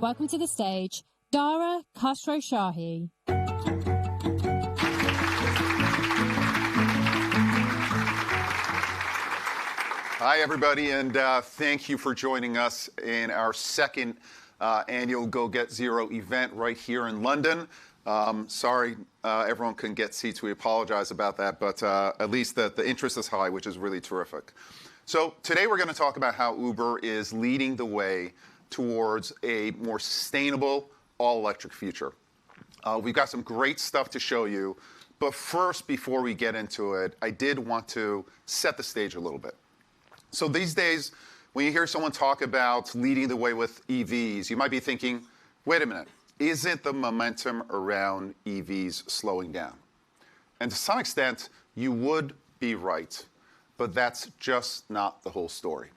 please welcome to the stage Dara Khosrowshahi. Hi, everybody, and thank you for joining us in our second annual Go Get Zero event right here in London. Sorry, everyone couldn't get seats. We apologize about that, but at least the interest is high, which is really terrific. So today we're going to talk about how Uber is leading the way towards a more sustainable, all-electric future. We've got some great stuff to show you, but first, before we get into it, I did want to set the stage a little bit. So these days, when you hear someone talk about leading the way with EVs, you might be thinking, wait a minute, isn't the momentum around EVs slowing down? And to some extent, you would be right, but that's just not the whole story.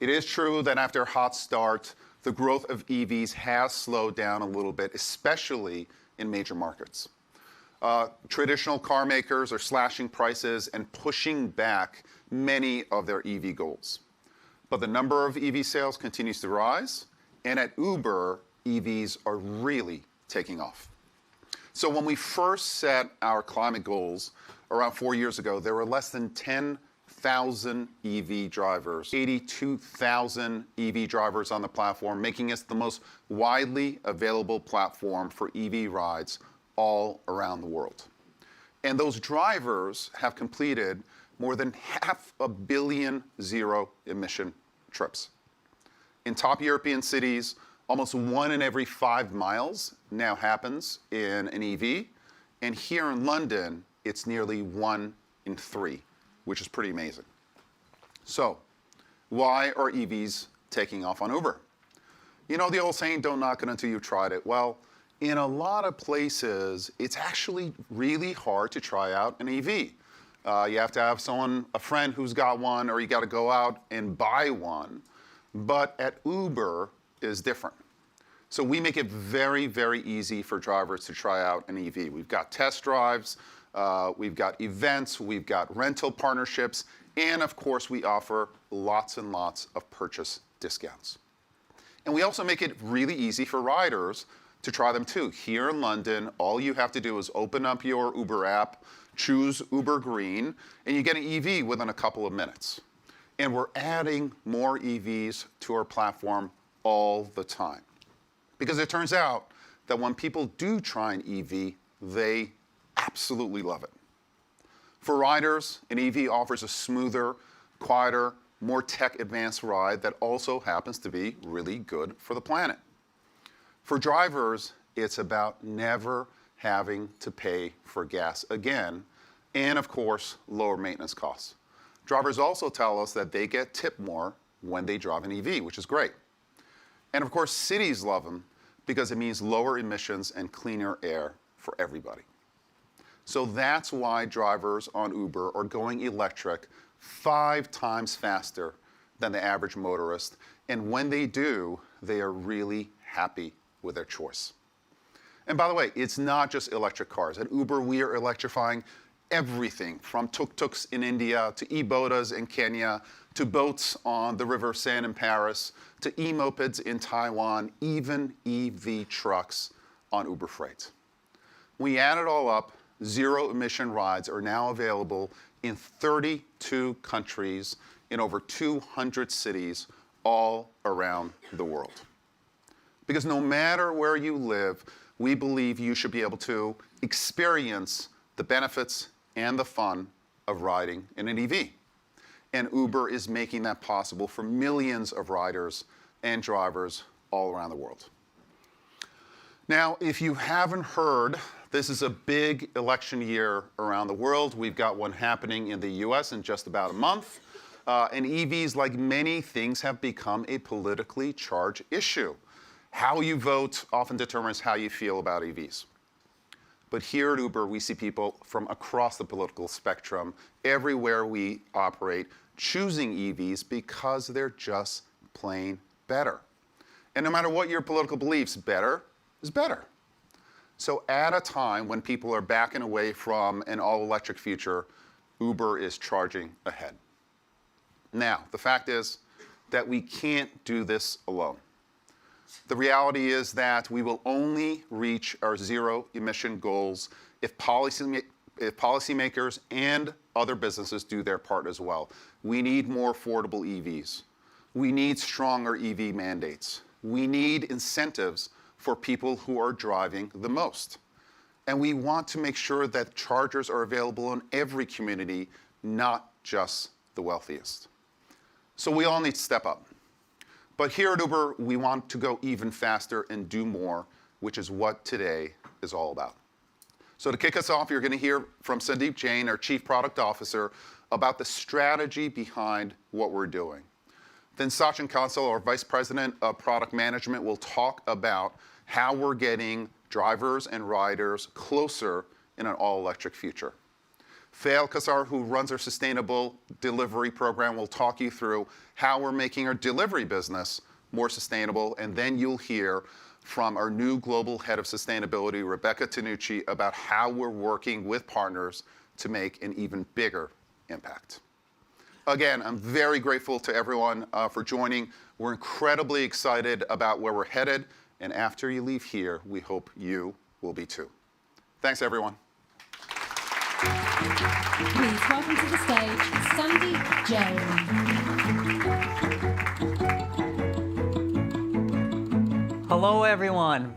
It is true that after a hot start, the growth of EVs has slowed down a little bit, especially in major markets. Traditional car makers are slashing prices and pushing back many of their EV goals. But the number of EV sales continues to rise, and at Uber, EVs are really taking off. So when we first set our climate goals around 4 years ago, there were less than 10,000 EV drivers, 82,000 EV drivers on the platform, making us the most widely available platform for EV rides all around the world. And those drivers have completed more than 500 million zero-emission trips. In top European cities, almost 1 in every 5 miles now happens in an EV. And here in London, it's nearly 1 in 3, which is pretty amazing. So why are EVs taking off on Uber? You know the old saying, don't knock it until you've tried it. Well, in a lot of places, it's actually really hard to try out an EV. You have to have a friend who's got one, or you got to go out and buy one. But at Uber is different. So we make it very, very easy for drivers to try out an EV. We've got test drives, we've got events, we've got rental partnerships, and of course we offer lots and lots of purchase discounts. And we also make it really easy for riders to try them too. Here in London, all you have to do is open up your Uber app, choose Uber Green, and you get an EV within a couple of minutes. And we're adding more EVs to our platform all the time. Because it turns out that when people do try an EV, they absolutely love it. For riders, an EV offers a smoother, quieter, more tech-advanced ride that also happens to be really good for the planet. For drivers, it's about never having to pay for gas again, and of course, lower maintenance costs. Drivers also tell us that they get tipped more when they drive an EV, which is great. And of course, cities love them because it means lower emissions and cleaner air for everybody. So that's why drivers on Uber are going electric 5 times faster than the average motorist. And when they do, they are really happy with their choice. And by the way, it's not just electric cars. At Uber, we are electrifying everything from tuk-tuks in India to e-bodas in Kenya to boats on the River Seine in Paris to e-mopeds in Taiwan, even EV trucks on Uber Freight. When we add it all up, zero-emission rides are now available in 32 countries in over 200 cities all around the world. Because no matter where you live, we believe you should be able to experience the benefits and the fun of riding in an EV. And Uber is making that possible for millions of riders and drivers all around the world. Now, if you haven't heard, this is a big election year around the world. We've got one happening in the US in just about a month. And EVs, like many things, have become a politically charged issue. How you vote often determines how you feel about EVs. But here at Uber, we see people from across the political spectrum, everywhere we operate, choosing EVs because they're just plain better. And no matter what your political beliefs, better is better. So at a time when people are backing away from an all-electric future, Uber is charging ahead. Now, the fact is that we can't do this alone. The reality is that we will only reach our zero emission goals if policymakers and other businesses do their part as well. We need more affordable EVs. We need stronger EV mandates. We need incentives for people who are driving the most. And we want to make sure that chargers are available in every community, not just the wealthiest. So we all need to step up. But here at Uber, we want to go even faster and do more, which is what today is all about. So to kick us off, you're going to hear from Sandeep Jain, our Chief Product Officer, about the strategy behind what we're doing. Then Sachin Kansal, our Vice President of Product Management, will talk about how we're getting drivers and riders closer in an all-electric future. Fail Kassar, who runs our sustainable delivery program, will talk you through how we're making our delivery business more sustainable. And then you'll hear from our new global head of sustainability, Rebecca Tanucci, about how we're working with partners to make an even bigger impact. Again, I'm very grateful to everyone for joining. We're incredibly excited about where we're headed. And after you leave here, we hope you will be too. Thanks, everyone. Please welcome to the stage Sandeep Jain. Hello, everyone.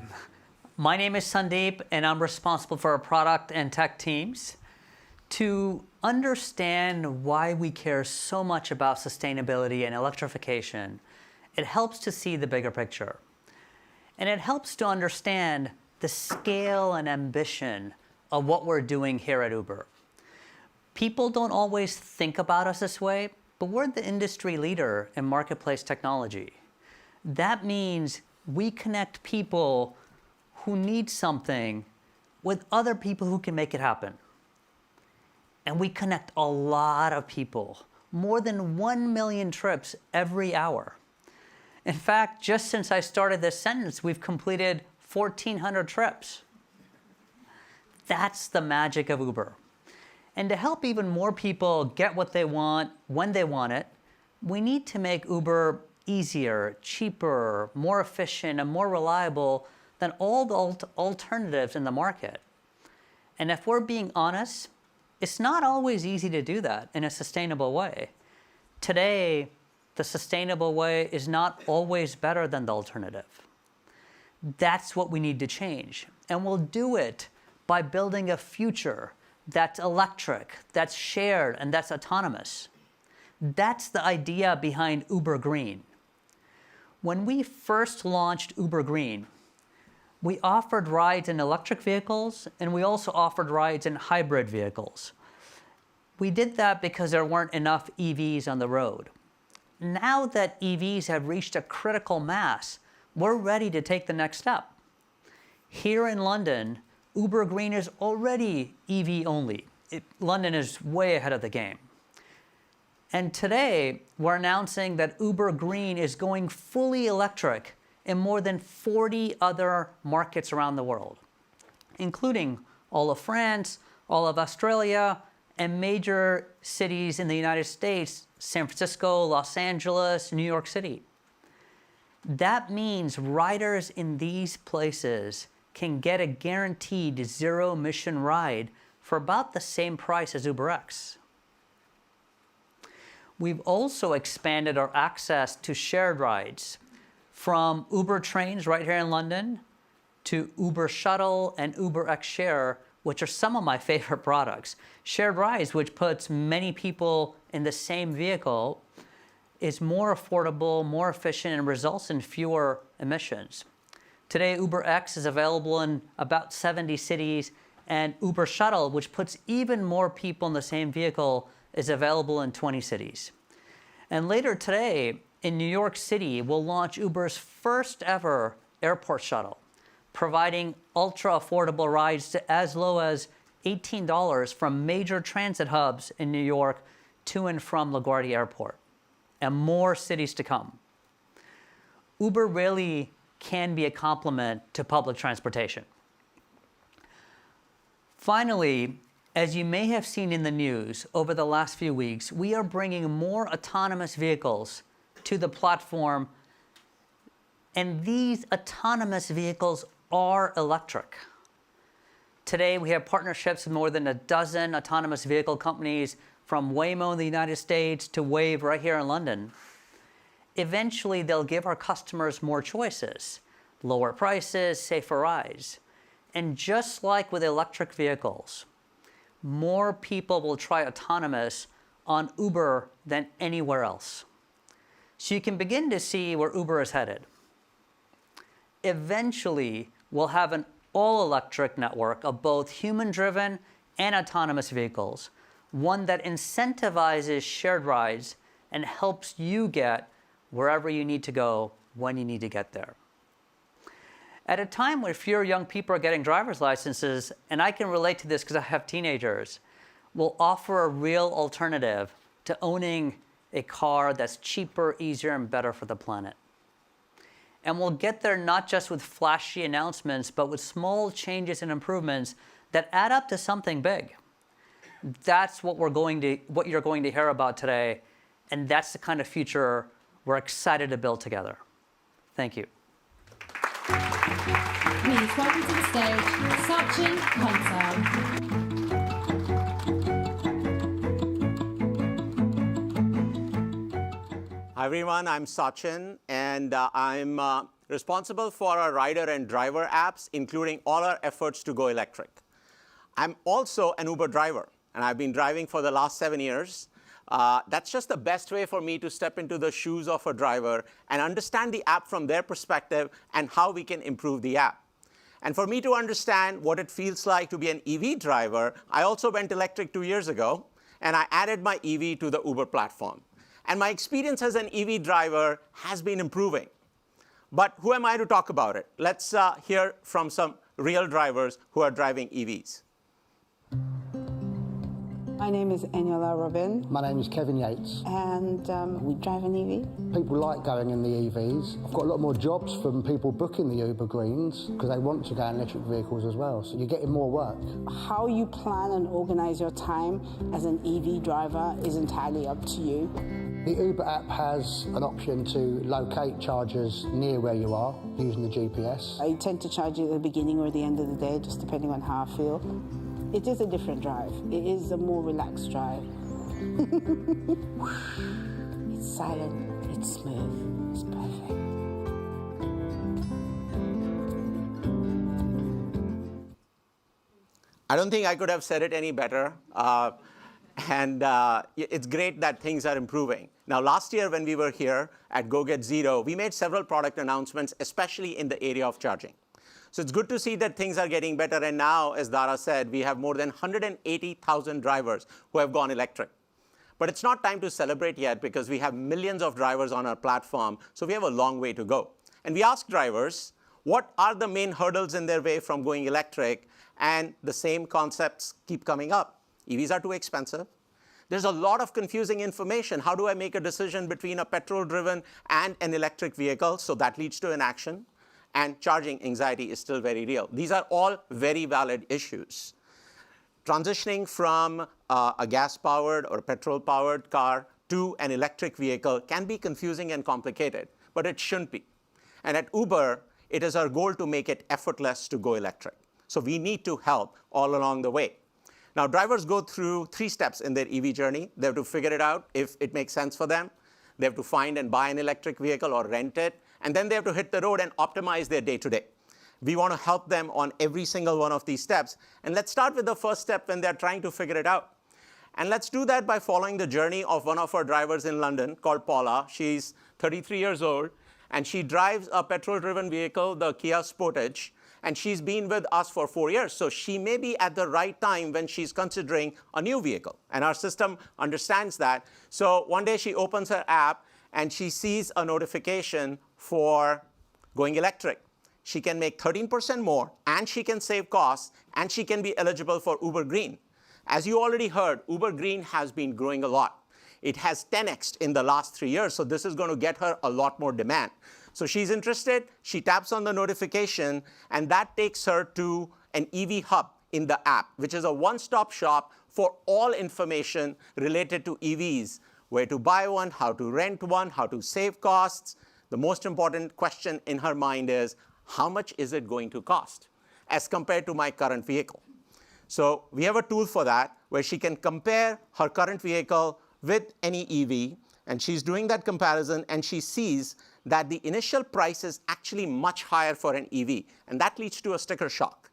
My name is Sandeep, and I'm responsible for our product and tech teams. To understand why we care so much about sustainability and electrification, it helps to see the bigger picture. And it helps to understand the scale and ambition of what we're doing here at Uber. People don't always think about us this way, but we're the industry leader in marketplace technology. That means we connect people who need something with other people who can make it happen. And we connect a lot of people, more than 1 million trips every hour. In fact, just since I started this sentence, we've completed 1,400 trips. That's the magic of Uber. And to help even more people get what they want when they want it, we need to make Uber easier, cheaper, more efficient, and more reliable than all the alternatives in the market. And if we're being honest, it's not always easy to do that in a sustainable way. Today, the sustainable way is not always better than the alternative. That's what we need to change. And we'll do it by building a future that's electric, that's shared, and that's autonomous. That's the idea behind Uber Green. When we first launched Uber Green, we offered rides in electric vehicles, and we also offered rides in hybrid vehicles. We did that because there weren't enough EVs on the road. Now that EVs have reached a critical mass, we're ready to take the next step. Here in London, Uber Green is already EV only. London is way ahead of the game. And today, we're announcing that Uber Green is going fully electric in more than 40 other markets around the world, including all of France, all of Australia, and major cities in the United States, San Francisco, Los Angeles, New York City. That means riders in these places can get a guaranteed zero-emission ride for about the same price as UberX. We've also expanded our access to shared rides, from Uber trains right here in London to Uber Shuttle and UberX Share, which are some of my favorite products. Shared rides, which puts many people in the same vehicle, is more affordable, more efficient, and results in fewer emissions. Today, UberX is available in about 70 cities, and Uber Shuttle, which puts even more people in the same vehicle, is available in 20 cities. And later today, in New York City, we'll launch Uber's first ever airport shuttle, providing ultra-affordable rides to as low as $18 from major transit hubs in New York to and from LaGuardia Airport, and more cities to come. Uber really can be a complement to public transportation. Finally, as you may have seen in the news over the last few weeks, we are bringing more autonomous vehicles to the platform And these autonomous vehicles are electric. Today, we have partnerships with more than a dozen autonomous vehicle companies, from Waymo in the United States to Wave right here in London. Eventually, they'll give our customers more choices, lower prices, safer rides. And just like with electric vehicles, more people will try autonomous on Uber than anywhere else. So you can begin to see where Uber is headed. Eventually, we'll have an all-electric network of both human-driven and autonomous vehicles, one that incentivizes shared rides and helps you get wherever you need to go when you need to get there. At a time when fewer young people are getting driver's licenses, and I can relate to this because I have teenagers, we'll offer a real alternative to owning a car that's cheaper, easier, and better for the planet. And we'll get there not just with flashy announcements, but with small changes and improvements that add up to something big. That's what you're going to hear about today, and that's the kind of future we're excited to build together. Thank you. Please welcome to the stage Sachin Kansal. Hi everyone, I'm Sachin, and I'm responsible for our rider and driver apps, including all our efforts to go electric. I'm also an Uber driver, and I've been driving for the last 7 years. That's just the best way for me to step into the shoes of a driver and understand the app from their perspective and how we can improve the app. And for me to understand what it feels like to be an EV driver, I also went electric 2 years ago, and I added my EV to the Uber platform. And my experience as an EV driver has been improving. But who am I to talk about it? Let's hear from some real drivers who are driving EVs. My name is Eniola Robin, My name is Kevin Yates. and we drive an EV. People like going in the EVs. I've got a lot more jobs from people booking the Uber Greens because they want to go in electric vehicles as well. So you're getting more work. How you plan and organize your time as an EV driver is entirely up to you. The Uber app has an option to locate chargers near where you are using the GPS. I tend to charge it at the beginning or the end of the day, just depending on how I feel. It is a different drive. It is a more relaxed drive. It's silent, it's smooth, it's perfect. I don't think I could have said it any better. It's great that things are improving. Now, last year when we were here at Go Get Zero, we made several product announcements, especially in the area of charging. So it's good to see that things are getting better. And now, as Dara said, we have more than 180,000 drivers who have gone electric. But it's not time to celebrate yet because we have millions of drivers on our platform. So we have a long way to go. And we asked drivers, what are the main hurdles in their way from going electric? And the same concepts keep coming up. EVs are too expensive. There's a lot of confusing information. How do I make a decision between a petrol-driven and an electric vehicle? So that leads to inaction. And charging anxiety is still very real. These are all very valid issues. Transitioning from a gas-powered or petrol-powered car to an electric vehicle can be confusing and complicated, but it shouldn't be. And at Uber, it is our goal to make it effortless to go electric. So we need to help all along the way. Now, drivers go through 3 steps in their EV journey. They have to figure it out if it makes sense for them. They have to find and buy an electric vehicle or rent it. And then they have to hit the road and optimize their day-to-day. We want to help them on every single one of these steps. And let's start with the first step when they're trying to figure it out. And let's do that by following the journey of one of our drivers in London called Paula. She's 33 years old, and she drives a petrol-driven vehicle, the Kia Sportage. And she's been with us for 4 years. So she may be at the right time when she's considering a new vehicle. And our system understands that. So one day she opens her app, and she sees a notification for going electric. She can make 13% more, and she can save costs, and she can be eligible for Uber Green. As you already heard, Uber Green has been growing a lot. It has 10x'd in the last 3 years, so this is going to get her a lot more demand. So she's interested, she taps on the notification, and that takes her to an EV hub in the app, which is a one-stop shop for all information related to EVs, where to buy one, how to rent one, how to save costs. The most important question in her mind is, how much is it going to cost as compared to my current vehicle? So we have a tool for that where she can compare her current vehicle with any EV, and she's doing that comparison, and she sees that the initial price is actually much higher for an EV, and that leads to a sticker shock.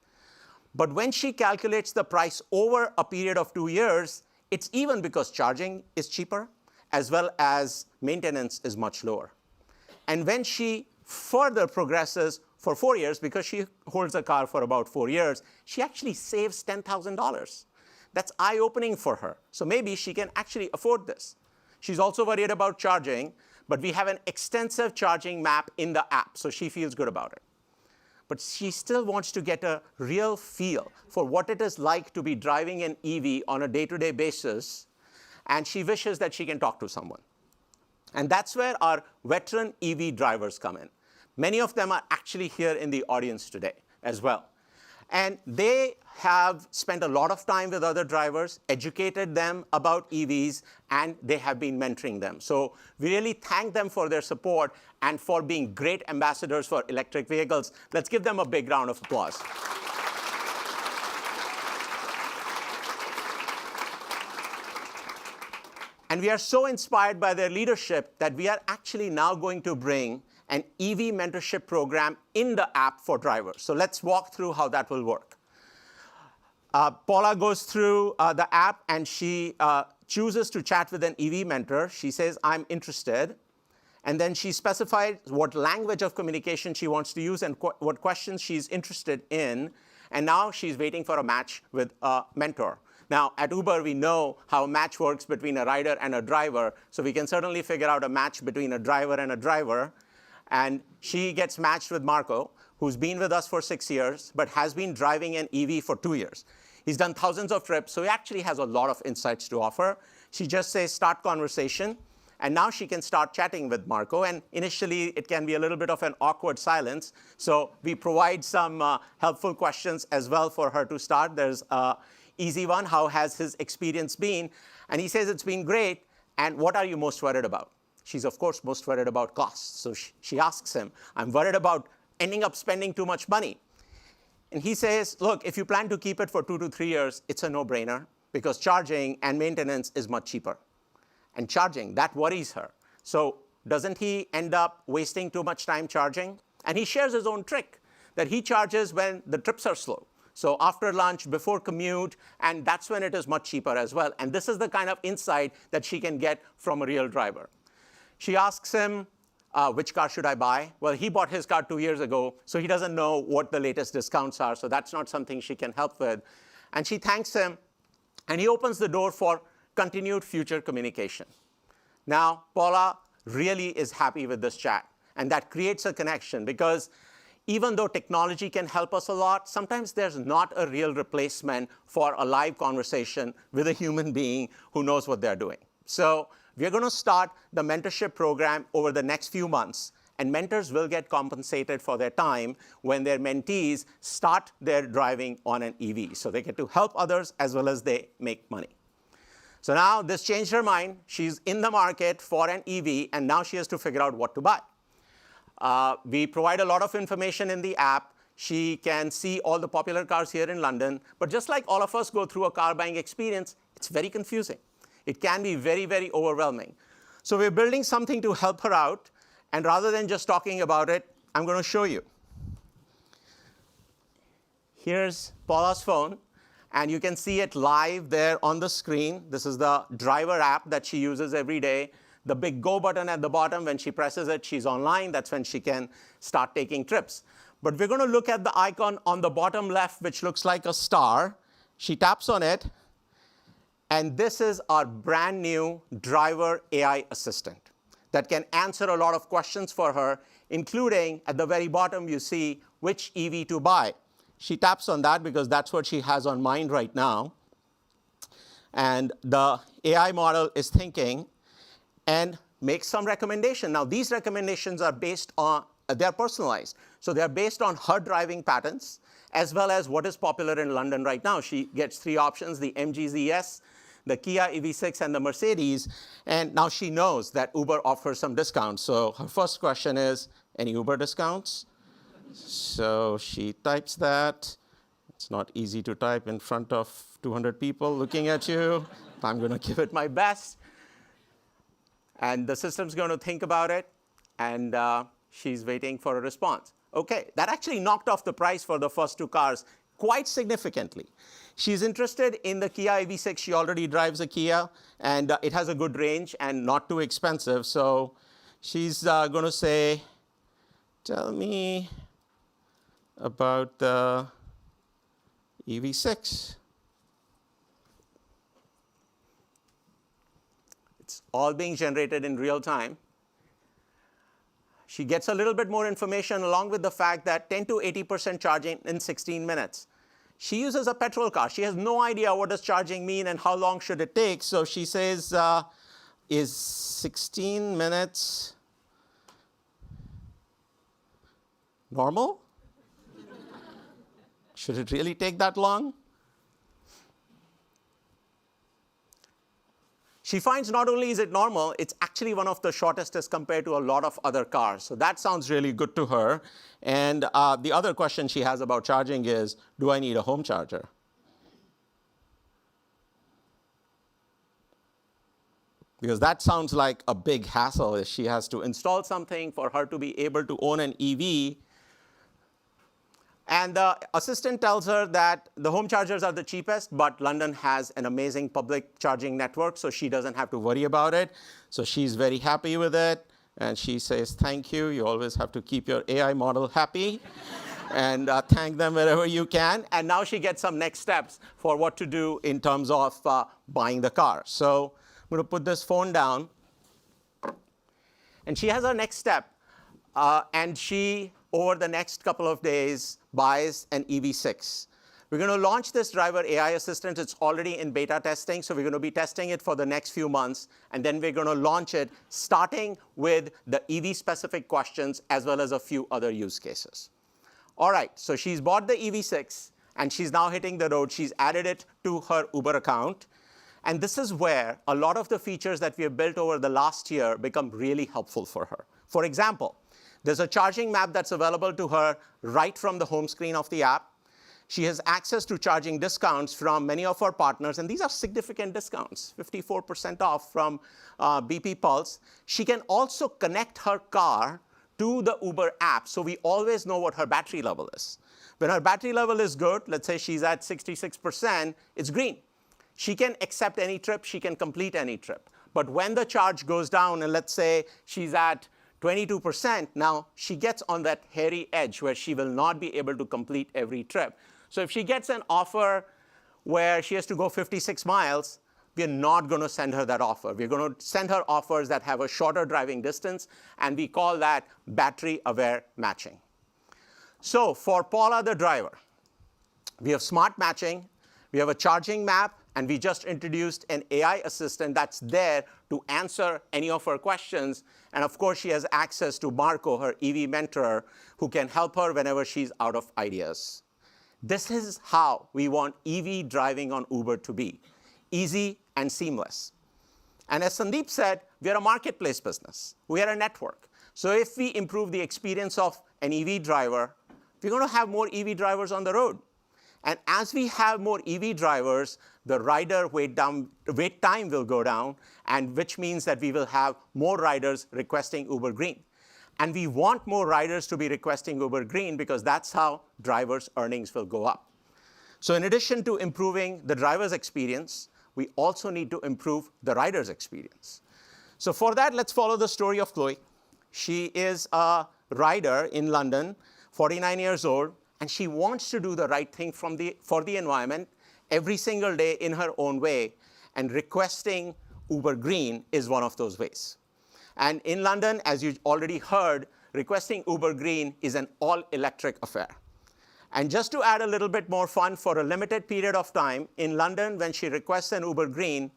But when she calculates the price over a period of 2 years, it's even because charging is cheaper, as well as maintenance is much lower. And when she further progresses for 4 years, because she holds a car for about 4 years, she actually saves $10,000. That's eye-opening for her. So maybe she can actually afford this. She's also worried about charging, but we have an extensive charging map in the app, so she feels good about it. But she still wants to get a real feel for what it is like to be driving an EV on a day-to-day basis, and she wishes that she can talk to someone. And that's where our veteran EV drivers come in. Many of them are actually here in the audience today as well. And they have spent a lot of time with other drivers, educated them about EVs, and they have been mentoring them. So we really thank them for their support and for being great ambassadors for electric vehicles. Let's give them a big round of applause. And we are so inspired by their leadership that we are actually now going to bring an EV mentorship program in the app for drivers. So let's walk through how that will work. Paula goes through the app, and she chooses to chat with an EV mentor. She says, I'm interested. And then she specifies what language of communication she wants to use and what questions she's interested in. And now she's waiting for a match with a mentor. Now, at Uber, we know how a match works between a rider and a driver. So we can certainly figure out a match between a driver and a driver. And she gets matched with Marco, who's been with us for 6 years, but has been driving an EV for 2 years. He's done thousands of trips, so he actually has a lot of insights to offer. She just says, start conversation. And now she can start chatting with Marco. And initially, it can be a little bit of an awkward silence. So we provide some helpful questions as well for her to start. There's an easy one. How has his experience been? And he says, it's been great. And what are you most worried about? She's, of course, most worried about costs. So she asks him, I'm worried about ending up spending too much money. And he says, look, if you plan to keep it for 2 to 3 years, it's a no-brainer, because charging and maintenance is much cheaper. And charging, that worries her. So doesn't he end up wasting too much time charging? And he shares his own trick, that he charges when the trips are slow. So after lunch, before commute, and that's when it is much cheaper as well. And this is the kind of insight that she can get from a real driver. She asks him, which car should I buy? Well, he bought his car 2 years ago, so he doesn't know what the latest discounts are, so that's not something she can help with. And she thanks him, and he opens the door for continued future communication. Now, Paula really is happy with this chat, and that creates a connection, because even though technology can help us a lot, sometimes there's not a real replacement for a live conversation with a human being who knows what they're doing. So we're going to start the mentorship program over the next few months, and mentors will get compensated for their time when their mentees start their driving on an EV. So they get to help others as well as they make money. So now this changed her mind. She's in the market for an EV, and now she has to figure out what to buy. We provide a lot of information in the app. She can see all the popular cars here in London. But just like all of us go through a car buying experience, it's very confusing. It can be very, very overwhelming. So we're building something to help her out. And rather than just talking about it, I'm going to show you. Here's Paula's phone. And you can see it live there on the screen. This is the driver app that she uses every day. The big go button at the bottom, when she presses it, she's online. That's when she can start taking trips. But we're going to look at the icon on the bottom left, which looks like a star. She taps on it. And this is our brand new driver AI assistant that can answer a lot of questions for her, including at the very bottom, you see which EV to buy. She taps on that because that's what she has on mind right now. And the AI model is thinking and makes some recommendation. Now, these recommendations are based on, they're personalized. So they're based on her driving patterns, as well as what is popular in London right now. She gets 3 options, the MG ZS, the Kia EV6 and the Mercedes. And now she knows that Uber offers some discounts. So her first question is, any Uber discounts? So she types that. It's not easy to type in front of 200 people looking at you. I'm going to give it my best. And the system's going to think about it. And she's waiting for a response. OK, that actually knocked off the price for the first two cars quite significantly. She's interested in the Kia EV6. She already drives a Kia. And it has a good range and not too expensive. So she's going to say, tell me about the EV6. It's all being generated in real time. She gets a little bit more information along with the fact that 10 to 80% charging in 16 minutes. She uses a petrol car. She has no idea what does charging mean and how long should it take. So she says, is 16 minutes normal? Should it really take that long? She finds not only is it normal, it's actually one of the shortest as compared to a lot of other cars. So that sounds really good to her. And the other question she has about charging is, do I need a home charger? Because that sounds like a big hassle if she has to install something for her to be able to own an EV. And the assistant tells her that the home chargers are the cheapest, but London has an amazing public charging network, so she doesn't have to worry about it. So she's very happy with it. And she says, thank you. You always have to keep your AI model happy. And thank them wherever you can. And now she gets some next steps for what to do in terms of buying the car. So I'm going to put this phone down. And she has her next step. And she, over the next couple of days, buys an EV6. We're going to launch this driver AI assistant. It's already in beta testing, so we're going to be testing it for the next few months. And then we're going to launch it, starting with the EV-specific questions, as well as a few other use cases. All right, so she's bought the EV6, and she's now hitting the road. She's added it to her Uber account. And this is where a lot of the features that we have built over the last year become really helpful for her. For example, there's a charging map that's available to her right from the home screen of the app. She has access to charging discounts from many of our partners, and these are significant discounts, 54% off from BP Pulse. She can also connect her car to the Uber app, so we always know what her battery level is. When her battery level is good, let's say she's at 66%, it's green. She can accept any trip, she can complete any trip. But when the charge goes down, and let's say she's at 22%, now she gets on that hairy edge where she will not be able to complete every trip. So if she gets an offer where she has to go 56 miles, we're not going to send her that offer. We're going to send her offers that have a shorter driving distance, and we call that battery-aware matching. So for Paula, the driver, we have smart matching, we have a charging map, and we just introduced an AI assistant that's there to answer any of her questions. And of course, she has access to Marco, her EV mentor, who can help her whenever she's out of ideas. This is how we want EV driving on Uber to be, easy and seamless. And as Sandeep said, we are a marketplace business. We are a network. So if we improve the experience of an EV driver, we're going to have more EV drivers on the road. And as we have more EV drivers, the rider wait time will go down, and which means that we will have more riders requesting Uber Green. And we want more riders to be requesting Uber Green because that's how drivers' earnings will go up. So in addition to improving the driver's experience, we also need to improve the rider's experience. So for that, let's follow the story of Chloe. She is a rider in London, 49 years old, and she wants to do the right thing for the environment every single day in her own way, and requesting Uber Green is one of those ways. And in London, as you already heard, requesting Uber Green is an all-electric affair. And just to add a little bit more fun, for a limited period of time, in London, when she requests an Uber Green,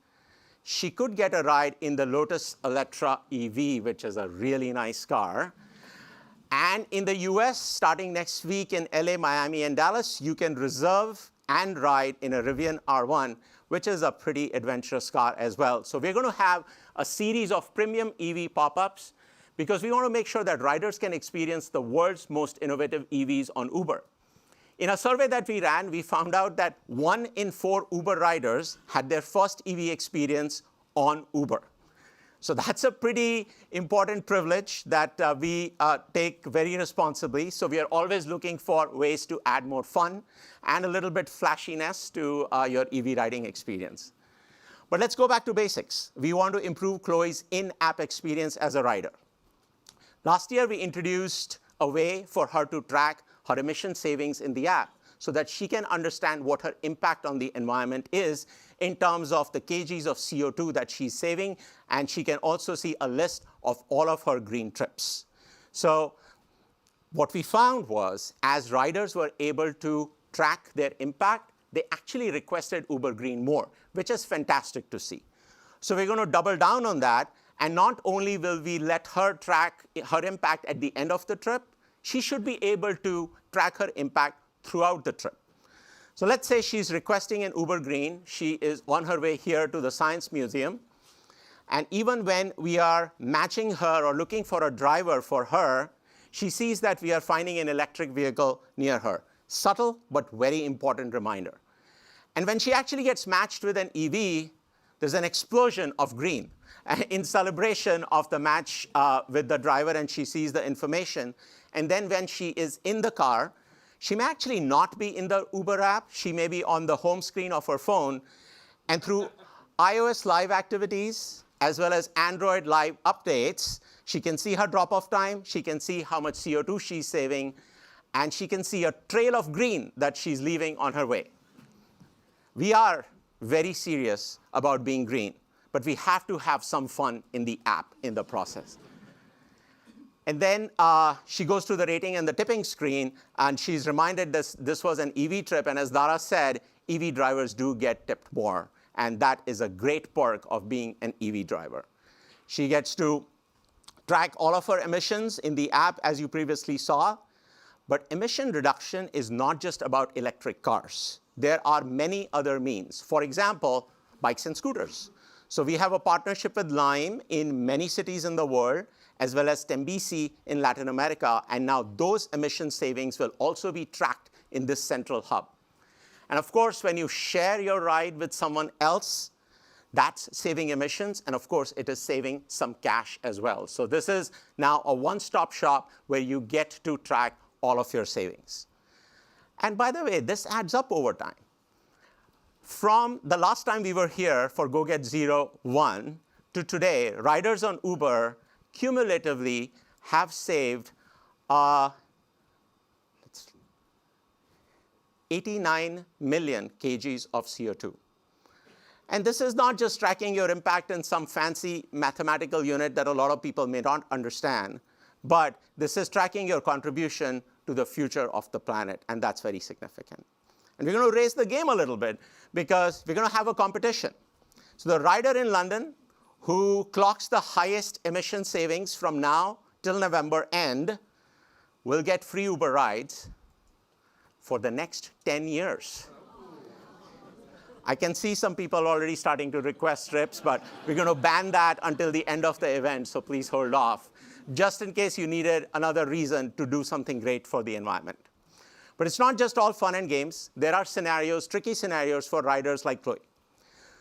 she could get a ride in the Lotus Electra EV, which is a really nice car. And in the US, starting next week in LA, Miami, and Dallas, you can reserve and ride in a Rivian R1, which is a pretty adventurous car as well. So we're going to have a series of premium EV pop-ups because we want to make sure that riders can experience the world's most innovative EVs on Uber. In a survey that we ran, we found out that 1 in 4 Uber riders had their first EV experience on Uber. So that's a pretty important privilege that we take very responsibly. So we are always looking for ways to add more fun and a little bit flashiness to your EV riding experience. But let's go back to basics. We want to improve Chloe's in-app experience as a rider. Last year, we introduced a way for her to track her emission savings in the app so that she can understand what her impact on the environment is in terms of the kgs of CO2 that she's saving, and she can also see a list of all of her green trips. So what we found was, as riders were able to track their impact, they actually requested Uber Green more, which is fantastic to see. So we're going to double down on that, and not only will we let her track her impact at the end of the trip, she should be able to track her impact throughout the trip. So let's say she's requesting an Uber Green. She is on her way here to the Science Museum. And even when we are matching her or looking for a driver for her, she sees that we are finding an electric vehicle near her. Subtle, but very important reminder. And when she actually gets matched with an EV, there's an explosion of green in celebration of the match with the driver, and she sees the information. And then when she is in the car, she may actually not be in the Uber app. She may be on the home screen of her phone. And through iOS Live activities, as well as Android Live updates, she can see her drop-off time. She can see how much CO2 she's saving. And she can see a trail of green that she's leaving on her way. We are very serious about being green, but we have to have some fun in the app in the process. And then she goes to the rating and the tipping screen, and she's reminded this was an EV trip. And as Dara said, EV drivers do get tipped more. And that is a great perk of being an EV driver. She gets to track all of her emissions in the app, as you previously saw. But emission reduction is not just about electric cars. There are many other means. For example, bikes and scooters. So we have a partnership with Lime in many cities in the world, as well as Tembisi in Latin America. And now those emission savings will also be tracked in this central hub. And of course, when you share your ride with someone else, that's saving emissions. And of course, it is saving some cash as well. So this is now a one-stop shop where you get to track all of your savings. And by the way, this adds up over time. From the last time we were here for Go Get Zero 1 to today, riders on Uber cumulatively have saved 89 million kgs of CO2. And this is not just tracking your impact in some fancy mathematical unit that a lot of people may not understand, but this is tracking your contribution to the future of the planet, and that's very significant. And we're going to raise the game a little bit because we're going to have a competition. So the rider in London who clocks the highest emission savings from now till November end will get free Uber rides for the next 10 years. I can see some people already starting to request trips, but we're going to ban that until the end of the event, so please hold off, just in case you needed another reason to do something great for the environment. But it's not just all fun and games. There are scenarios, tricky scenarios for riders like Chloe.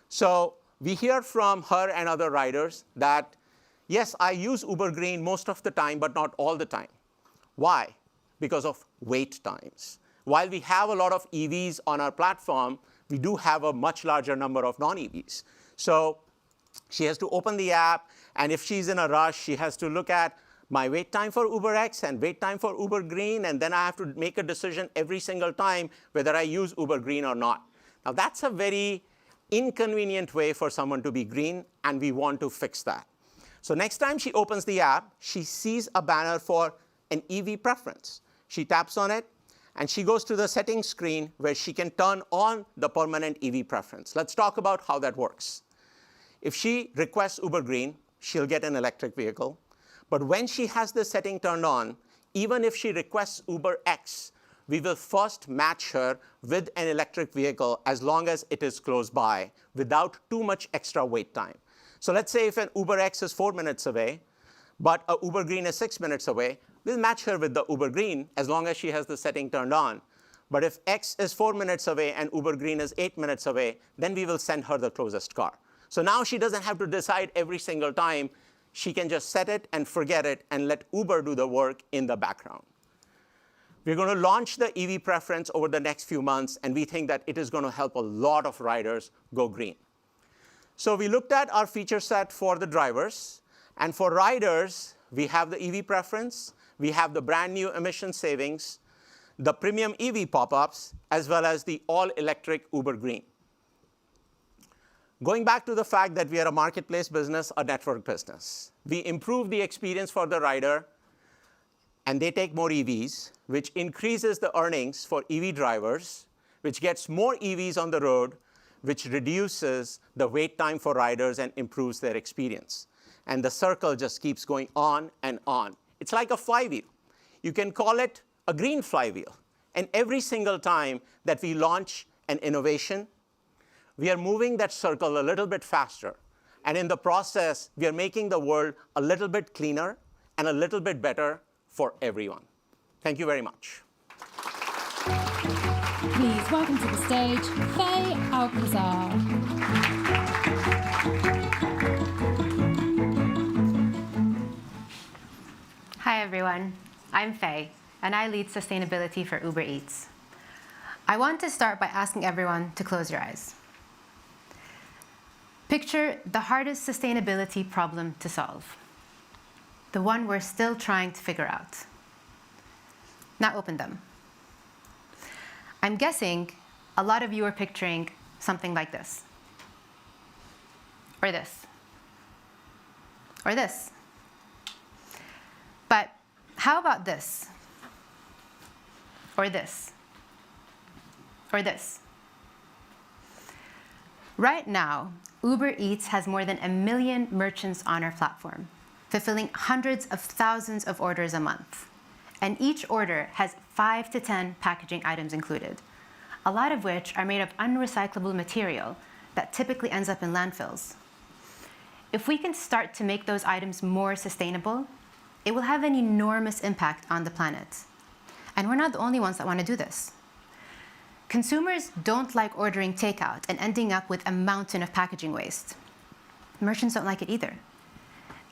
So we hear from her and other riders that, yes, I use Uber Green most of the time, but not all the time. Why? Because of wait times. While we have a lot of EVs on our platform, we do have a much larger number of non-EVs. So she has to open the app, and if she's in a rush, she has to look at my wait time for UberX and wait time for Uber Green, and then I have to make a decision every single time whether I use Uber Green or not. Now, that's a very inconvenient way for someone to be green, and we want to fix that. So next time she opens the app, she sees a banner for an EV preference. She taps on it, and she goes to the settings screen where she can turn on the permanent EV preference. Let's talk about how that works. If she requests Uber Green, she'll get an electric vehicle. But when she has this setting turned on, even if she requests UberX, we will first match her with an electric vehicle as long as it is close by without too much extra wait time. So let's say if an Uber X is 4 minutes away, but a Uber Green is 6 minutes away, we'll match her with the Uber Green as long as she has the setting turned on. But if X is 4 minutes away and Uber Green is 8 minutes away, then we will send her the closest car. So now she doesn't have to decide every single time. She can just set it and forget it and let Uber do the work in the background. We're going to launch the EV preference over the next few months, and we think that it is going to help a lot of riders go green. So we looked at our feature set for the drivers. And for riders, we have the EV preference. We have the brand new emission savings, the premium EV pop-ups, as well as the all-electric Uber Green. Going back to the fact that we are a marketplace business, a network business, we improve the experience for the rider, and they take more EVs, which increases the earnings for EV drivers, which gets more EVs on the road, which reduces the wait time for riders and improves their experience. And the circle just keeps going on and on. It's like a flywheel. You can call it a green flywheel. And every single time that we launch an innovation, we are moving that circle a little bit faster. And in the process, we are making the world a little bit cleaner and a little bit better for everyone. Thank you very much. Please welcome to the stage, Faye Alcazar. Hi everyone, I'm Faye, and I lead sustainability for Uber Eats. I want to start by asking everyone to close your eyes. Picture the hardest sustainability problem to solve, the one we're still trying to figure out. Now open them. I'm guessing a lot of you are picturing something like this, or this, or this. But how about this, or this, or this? Right now, Uber Eats has more than 1 million merchants on our platform, fulfilling hundreds of thousands of orders a month. And each order has 5 to 10 packaging items included, a lot of which are made of unrecyclable material that typically ends up in landfills. If we can start to make those items more sustainable, it will have an enormous impact on the planet. And we're not the only ones that want to do this. Consumers don't like ordering takeout and ending up with a mountain of packaging waste. Merchants don't like it either.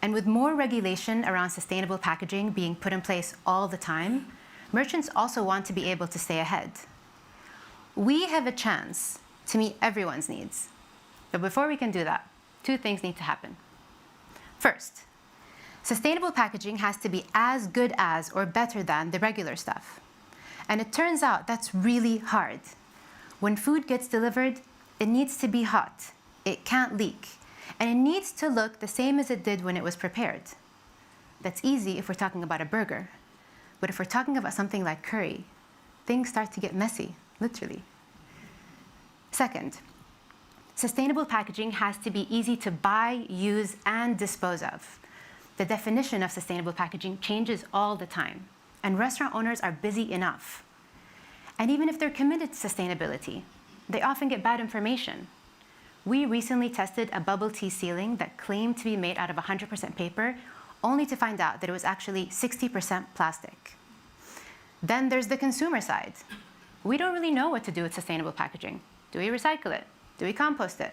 And with more regulation around sustainable packaging being put in place all the time, merchants also want to be able to stay ahead. We have a chance to meet everyone's needs. But before we can do that, 2 things need to happen. First, sustainable packaging has to be as good as or better than the regular stuff. And it turns out that's really hard. When food gets delivered, it needs to be hot. It can't leak. And it needs to look the same as it did when it was prepared. That's easy if we're talking about a burger. But if we're talking about something like curry, things start to get messy, literally. Second, sustainable packaging has to be easy to buy, use, and dispose of. The definition of sustainable packaging changes all the time, and restaurant owners are busy enough. And even if they're committed to sustainability, they often get bad information. We recently tested a bubble tea ceiling that claimed to be made out of 100% paper, only to find out that it was actually 60% plastic. Then there's the consumer side. We don't really know what to do with sustainable packaging. Do we recycle it? Do we compost it?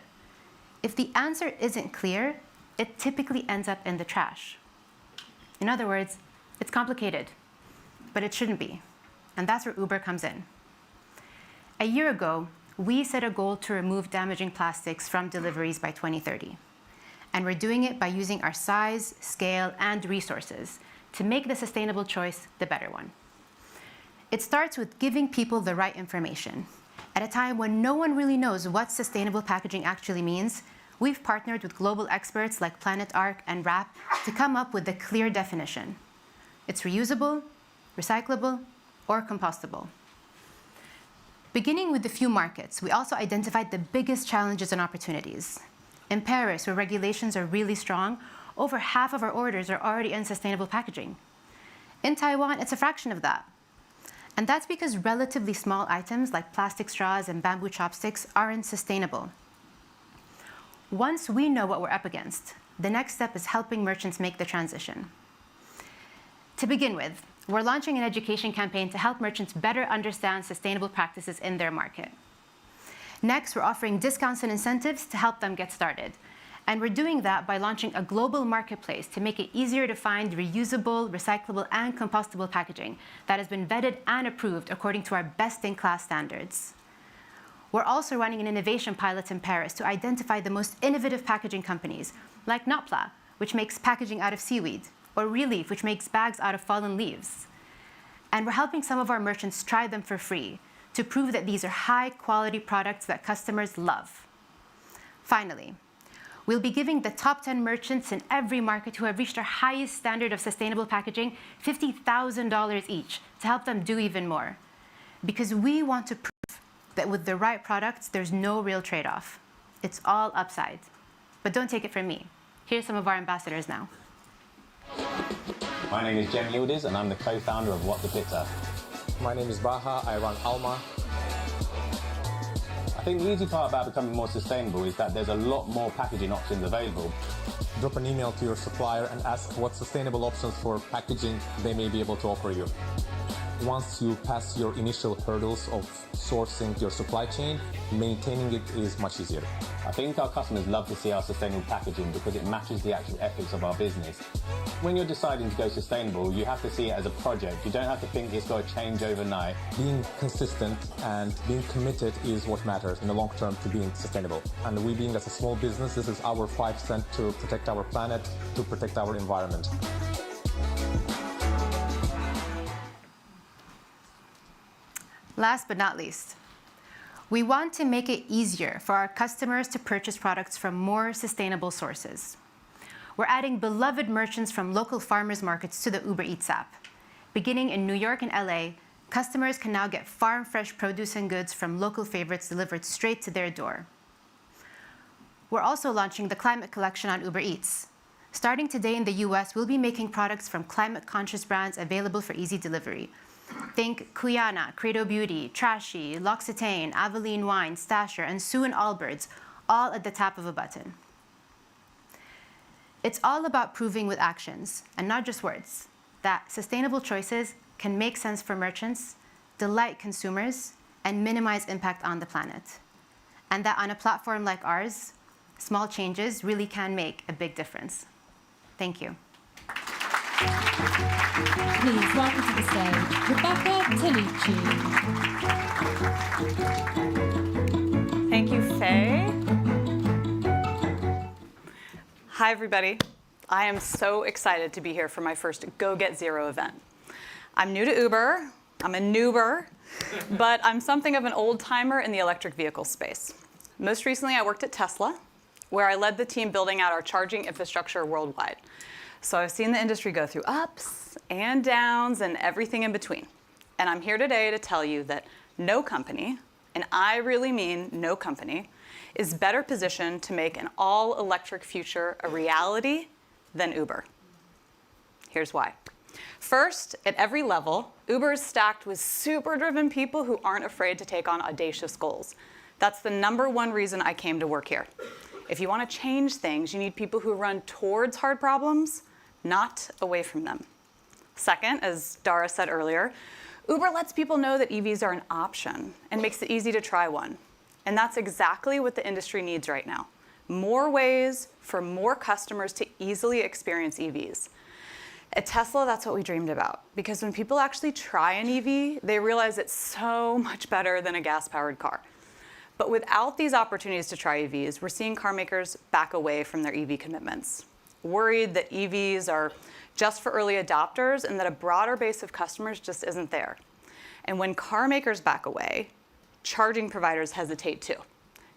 If the answer isn't clear, it typically ends up in the trash. In other words, it's complicated, but it shouldn't be. And that's where Uber comes in. A year ago, we set a goal to remove damaging plastics from deliveries by 2030. And we're doing it by using our size, scale, and resources to make the sustainable choice the better one. It starts with giving people the right information. At a time when no one really knows what sustainable packaging actually means, we've partnered with global experts like Planet Arc and WRAP to come up with a clear definition. It's reusable, recyclable, or compostable. Beginning with the few markets, we also identified the biggest challenges and opportunities. In Paris, where regulations are really strong, over half of our orders are already in sustainable packaging. In Taiwan, it's a fraction of that. And that's because relatively small items like plastic straws and bamboo chopsticks aren't sustainable. Once we know what we're up against, the next step is helping merchants make the transition. To begin with, we're launching an education campaign to help merchants better understand sustainable practices in their market. Next, we're offering discounts and incentives to help them get started. And we're doing that by launching a global marketplace to make it easier to find reusable, recyclable, and compostable packaging that has been vetted and approved according to our best-in-class standards. We're also running an innovation pilot in Paris to identify the most innovative packaging companies, like Nopla, which makes packaging out of seaweed, or Relief, which makes bags out of fallen leaves. And we're helping some of our merchants try them for free to prove that these are high-quality products that customers love. Finally, we'll be giving the top 10 merchants in every market who have reached our highest standard of sustainable packaging $50,000 each to help them do even more. Because we want to prove that with the right products, there's no real trade-off. It's all upside. But don't take it from me. Here's some of our ambassadors now. My name is Jem Yildiz, and I'm the co-founder of What the Pitta. My name is Baha, I run Alma. I think the easy part about becoming more sustainable is that there's a lot more packaging options available. Drop an email to your supplier and ask what sustainable options for packaging they may be able to offer you. Once you pass your initial hurdles of sourcing your supply chain, maintaining it is much easier. I think our customers love to see our sustainable packaging because it matches the actual ethics of our business. When you're deciding to go sustainable, you have to see it as a project. You don't have to think it's got to change overnight. Being consistent and being committed is what matters in the long term to being sustainable. And we being as a small business, this is our 5 cents to protect our planet, to protect our environment. Last but not least, we want to make it easier for our customers to purchase products from more sustainable sources. We're adding beloved merchants from local farmers markets to the Uber Eats app. Beginning in New York and LA, customers can now get farm-fresh produce and goods from local favorites delivered straight to their door. We're also launching the Climate Collection on Uber Eats. Starting today in the US, we'll be making products from climate-conscious brands available for easy delivery. Think Kuyana, Credo Beauty, Trashy, L'Occitane, Aveline Wine, Stasher, and soon Allbirds, all at the tap of a button. It's all about proving with actions, and not just words, that sustainable choices can make sense for merchants, delight consumers, and minimize impact on the planet. And that on a platform like ours, small changes really can make a big difference. Thank you. Please welcome to the stage, Rebecca Tanucci. Thank you, Faye. Hi, everybody. I am so excited to be here for my first Go Get Zero event. I'm new to Uber. I'm a noober, but I'm something of an old-timer in the electric vehicle space. Most recently, I worked at Tesla, where I led the team building out our charging infrastructure worldwide. So I've seen the industry go through ups and downs and everything in between. And I'm here today to tell you that no company, and I really mean no company, is better positioned to make an all-electric future a reality than Uber. Here's why. First, at every level, Uber is stacked with super-driven people who aren't afraid to take on audacious goals. That's the #1 reason I came to work here. If you want to change things, you need people who run towards hard problems, not away from them. Second, as Dara said earlier, Uber lets people know that EVs are an option and makes it easy to try one. And that's exactly what the industry needs right now. More ways for more customers to easily experience EVs. At Tesla, that's what we dreamed about. Because when people actually try an EV, they realize it's so much better than a gas-powered car. But without these opportunities to try EVs, we're seeing car makers back away from their EV commitments, worried that EVs are just for early adopters and that a broader base of customers just isn't there. And when car makers back away, charging providers hesitate too,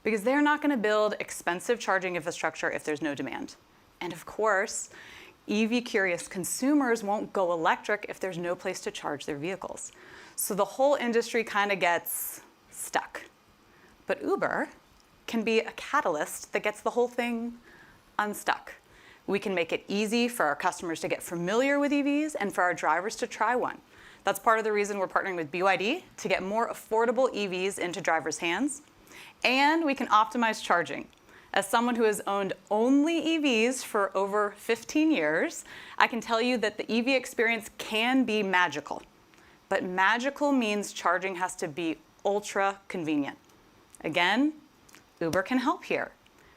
because they're not going to build expensive charging infrastructure if there's no demand. And of course, EV-curious consumers won't go electric if there's no place to charge their vehicles. So the whole industry kind of gets stuck. But Uber can be a catalyst that gets the whole thing unstuck. We can make it easy for our customers to get familiar with EVs and for our drivers to try one. That's part of the reason we're partnering with BYD to get more affordable EVs into drivers' hands. And we can optimize charging. As someone who has owned only EVs for over 15 years, I can tell you that the EV experience can be magical. But magical means charging has to be ultra convenient. Again, Uber can help here.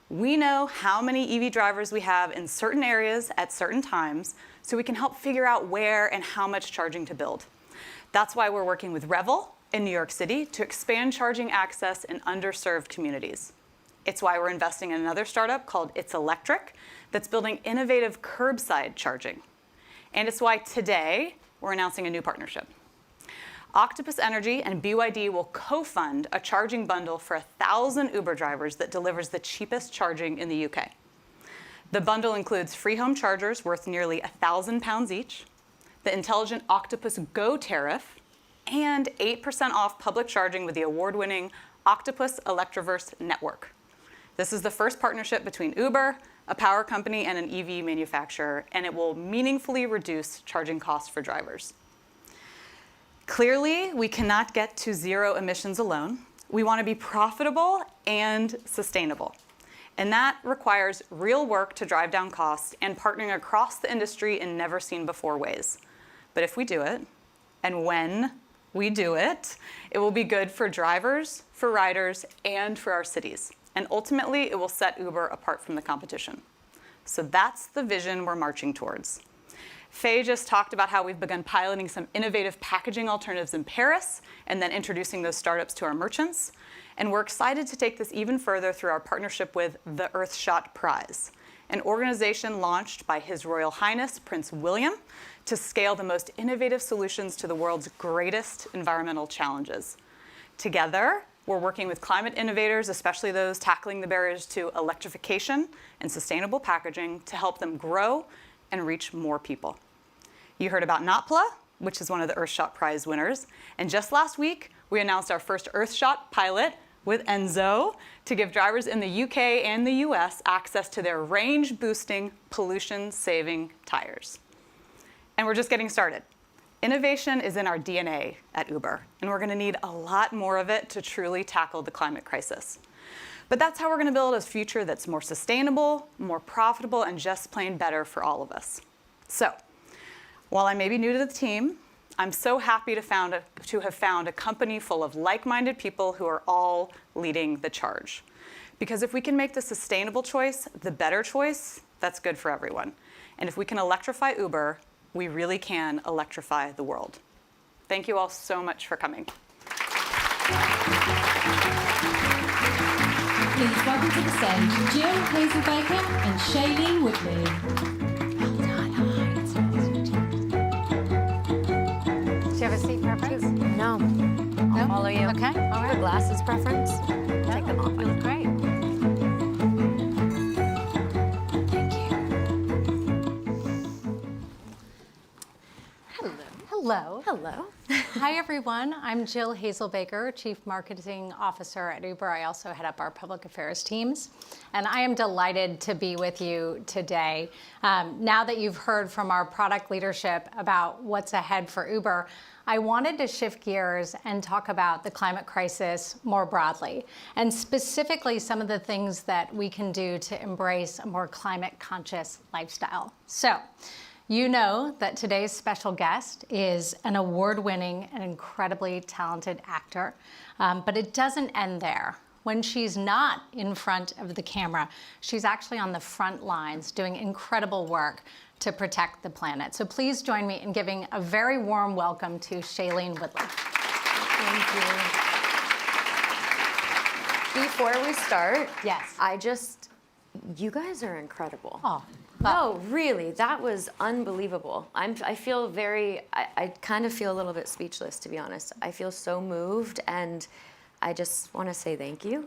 We know how many EV drivers we have in certain areas at certain times, so we can help figure out where and how much charging to build. That's why we're working with Revel in New York City to expand charging access in underserved communities. It's why we're investing in another startup called It's Electric that's building innovative curbside charging. And it's why today we're announcing a new partnership. Octopus Energy and BYD will co-fund a charging bundle for 1,000 Uber drivers that delivers the cheapest charging in the UK. The bundle includes free home chargers worth nearly £1,000 each, the intelligent Octopus Go tariff, and 8% off public charging with the award-winning Octopus Electroverse network. This is the first partnership between Uber, a power company, and an EV manufacturer, and it will meaningfully reduce charging costs for drivers. Clearly, we cannot get to zero emissions alone. We want to be profitable and sustainable. And that requires real work to drive down costs and partnering across the industry in never-seen-before ways. But if we do it, and when we do it, it will be good for drivers, for riders, and for our cities. And ultimately, it will set Uber apart from the competition. So that's the vision we're marching towards. Faye just talked about how we've begun piloting some innovative packaging alternatives in Paris and then introducing those startups to our merchants. And we're excited to take this even further through our partnership with the Earthshot Prize, an organization launched by His Royal Highness Prince William to scale the most innovative solutions to the world's greatest environmental challenges. Together, we're working with climate innovators, especially those tackling the barriers to electrification and sustainable packaging, to help them grow and reach more people. You heard about Notpla, which is one of the Earthshot Prize winners. And just last week, we announced our first Earthshot pilot with Enzo to give drivers in the UK and the US access to their range-boosting, pollution-saving tires. And we're just getting started. Innovation is in our DNA at Uber, and we're going to need a lot more of it to truly tackle the climate crisis. But that's how we're going to build a future that's more sustainable, more profitable, and just plain better for all of us. So, while I may be new to the team, I'm so happy to have found a company full of like-minded people who are all leading the charge. Because if we can make the sustainable choice the better choice, that's good for everyone. And if we can electrify Uber, we really can electrify the world. Thank you all so much for coming. Please welcome to the stage Jill Hazelbaker and Shailene Woodley. Do you have a seat preference? No. I'll follow you. Okay. All right. The glasses preference? No. Take them off. You look great. Thank you. Hello. Hello. Hi, everyone. I'm Jill Hazelbaker, Chief Marketing Officer at Uber. I also head up our public affairs teams. And I am delighted to be with you today. Now that you've heard from our product leadership about what's ahead for Uber, I wanted to shift gears and talk about the climate crisis more broadly, and specifically some of the things that we can do to embrace a more climate-conscious lifestyle. So, you know that today's special guest is an award-winning and incredibly talented actor, but it doesn't end there. When she's not in front of the camera, she's actually on the front lines doing incredible work to protect the planet. So please join me in giving a very warm welcome to Shailene Woodley. Thank you. Before we start, yes, you guys are incredible. Oh. No, really, that was unbelievable. I feel I kind of feel a little bit speechless, to be honest. I feel so moved, and I just want to say thank you.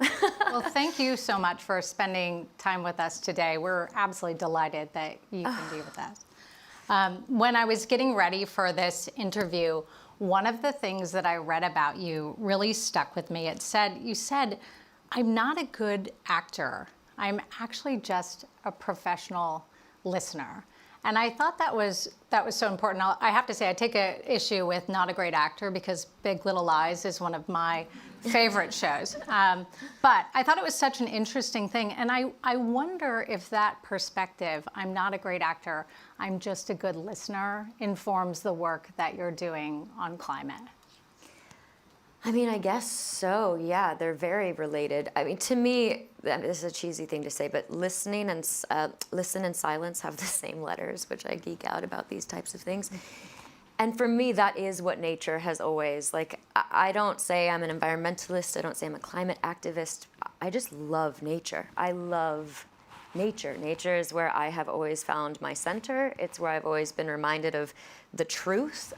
Well, thank you so much for spending time with us today. We're absolutely delighted that you can be with us. When I was getting ready for this interview, one of the things that I read about you really stuck with me. You said, I'm not a good actor. I'm actually just a professional listener. And I thought that was so important. I have to say, I take an issue with Not a Great Actor because Big Little Lies is one of my favorite shows. But I thought it was such an interesting thing. And I wonder if that perspective, I'm not a great actor, I'm just a good listener, informs the work that you're doing on climate. I mean, I guess so, yeah, they're very related. I mean, to me, this is a cheesy thing to say, but listen and silence have the same letters, which I geek out about these types of things. And for me, that is what nature has always, like, I don't say I'm an environmentalist, I don't say I'm a climate activist, I just love nature. I love nature. Nature is where I have always found my center. It's where I've always been reminded of the truth.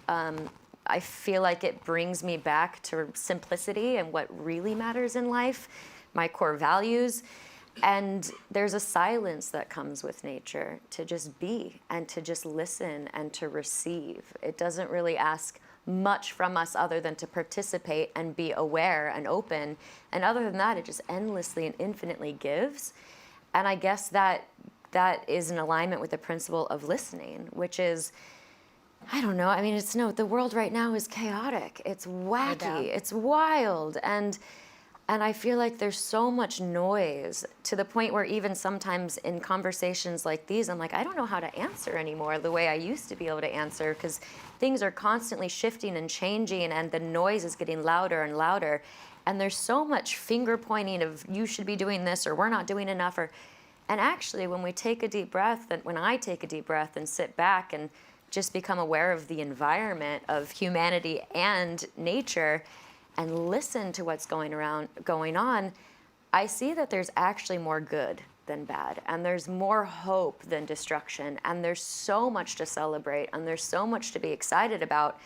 I feel like it brings me back to simplicity and what really matters in life, my core values. And there's a silence that comes with nature to just be and to just listen and to receive. It doesn't really ask much from us other than to participate and be aware and open. And other than that, it just endlessly and infinitely gives. And I guess that is in alignment with the principle of listening, which is, I don't know, I mean, the world right now is chaotic. It's wacky, it's wild. And I feel like there's so much noise to the point where even sometimes in conversations like these, I'm like, I don't know how to answer anymore the way I used to be able to answer, because things are constantly shifting and changing and the noise is getting louder and louder. And there's so much finger pointing of you should be doing this or we're not doing enough. And actually, when we take a deep breath, when I take a deep breath and sit back and just become aware of the environment of humanity and nature and listen to what's going on, I see that there's actually more good than bad, and there's more hope than destruction, and there's so much to celebrate, and there's so much to be excited about.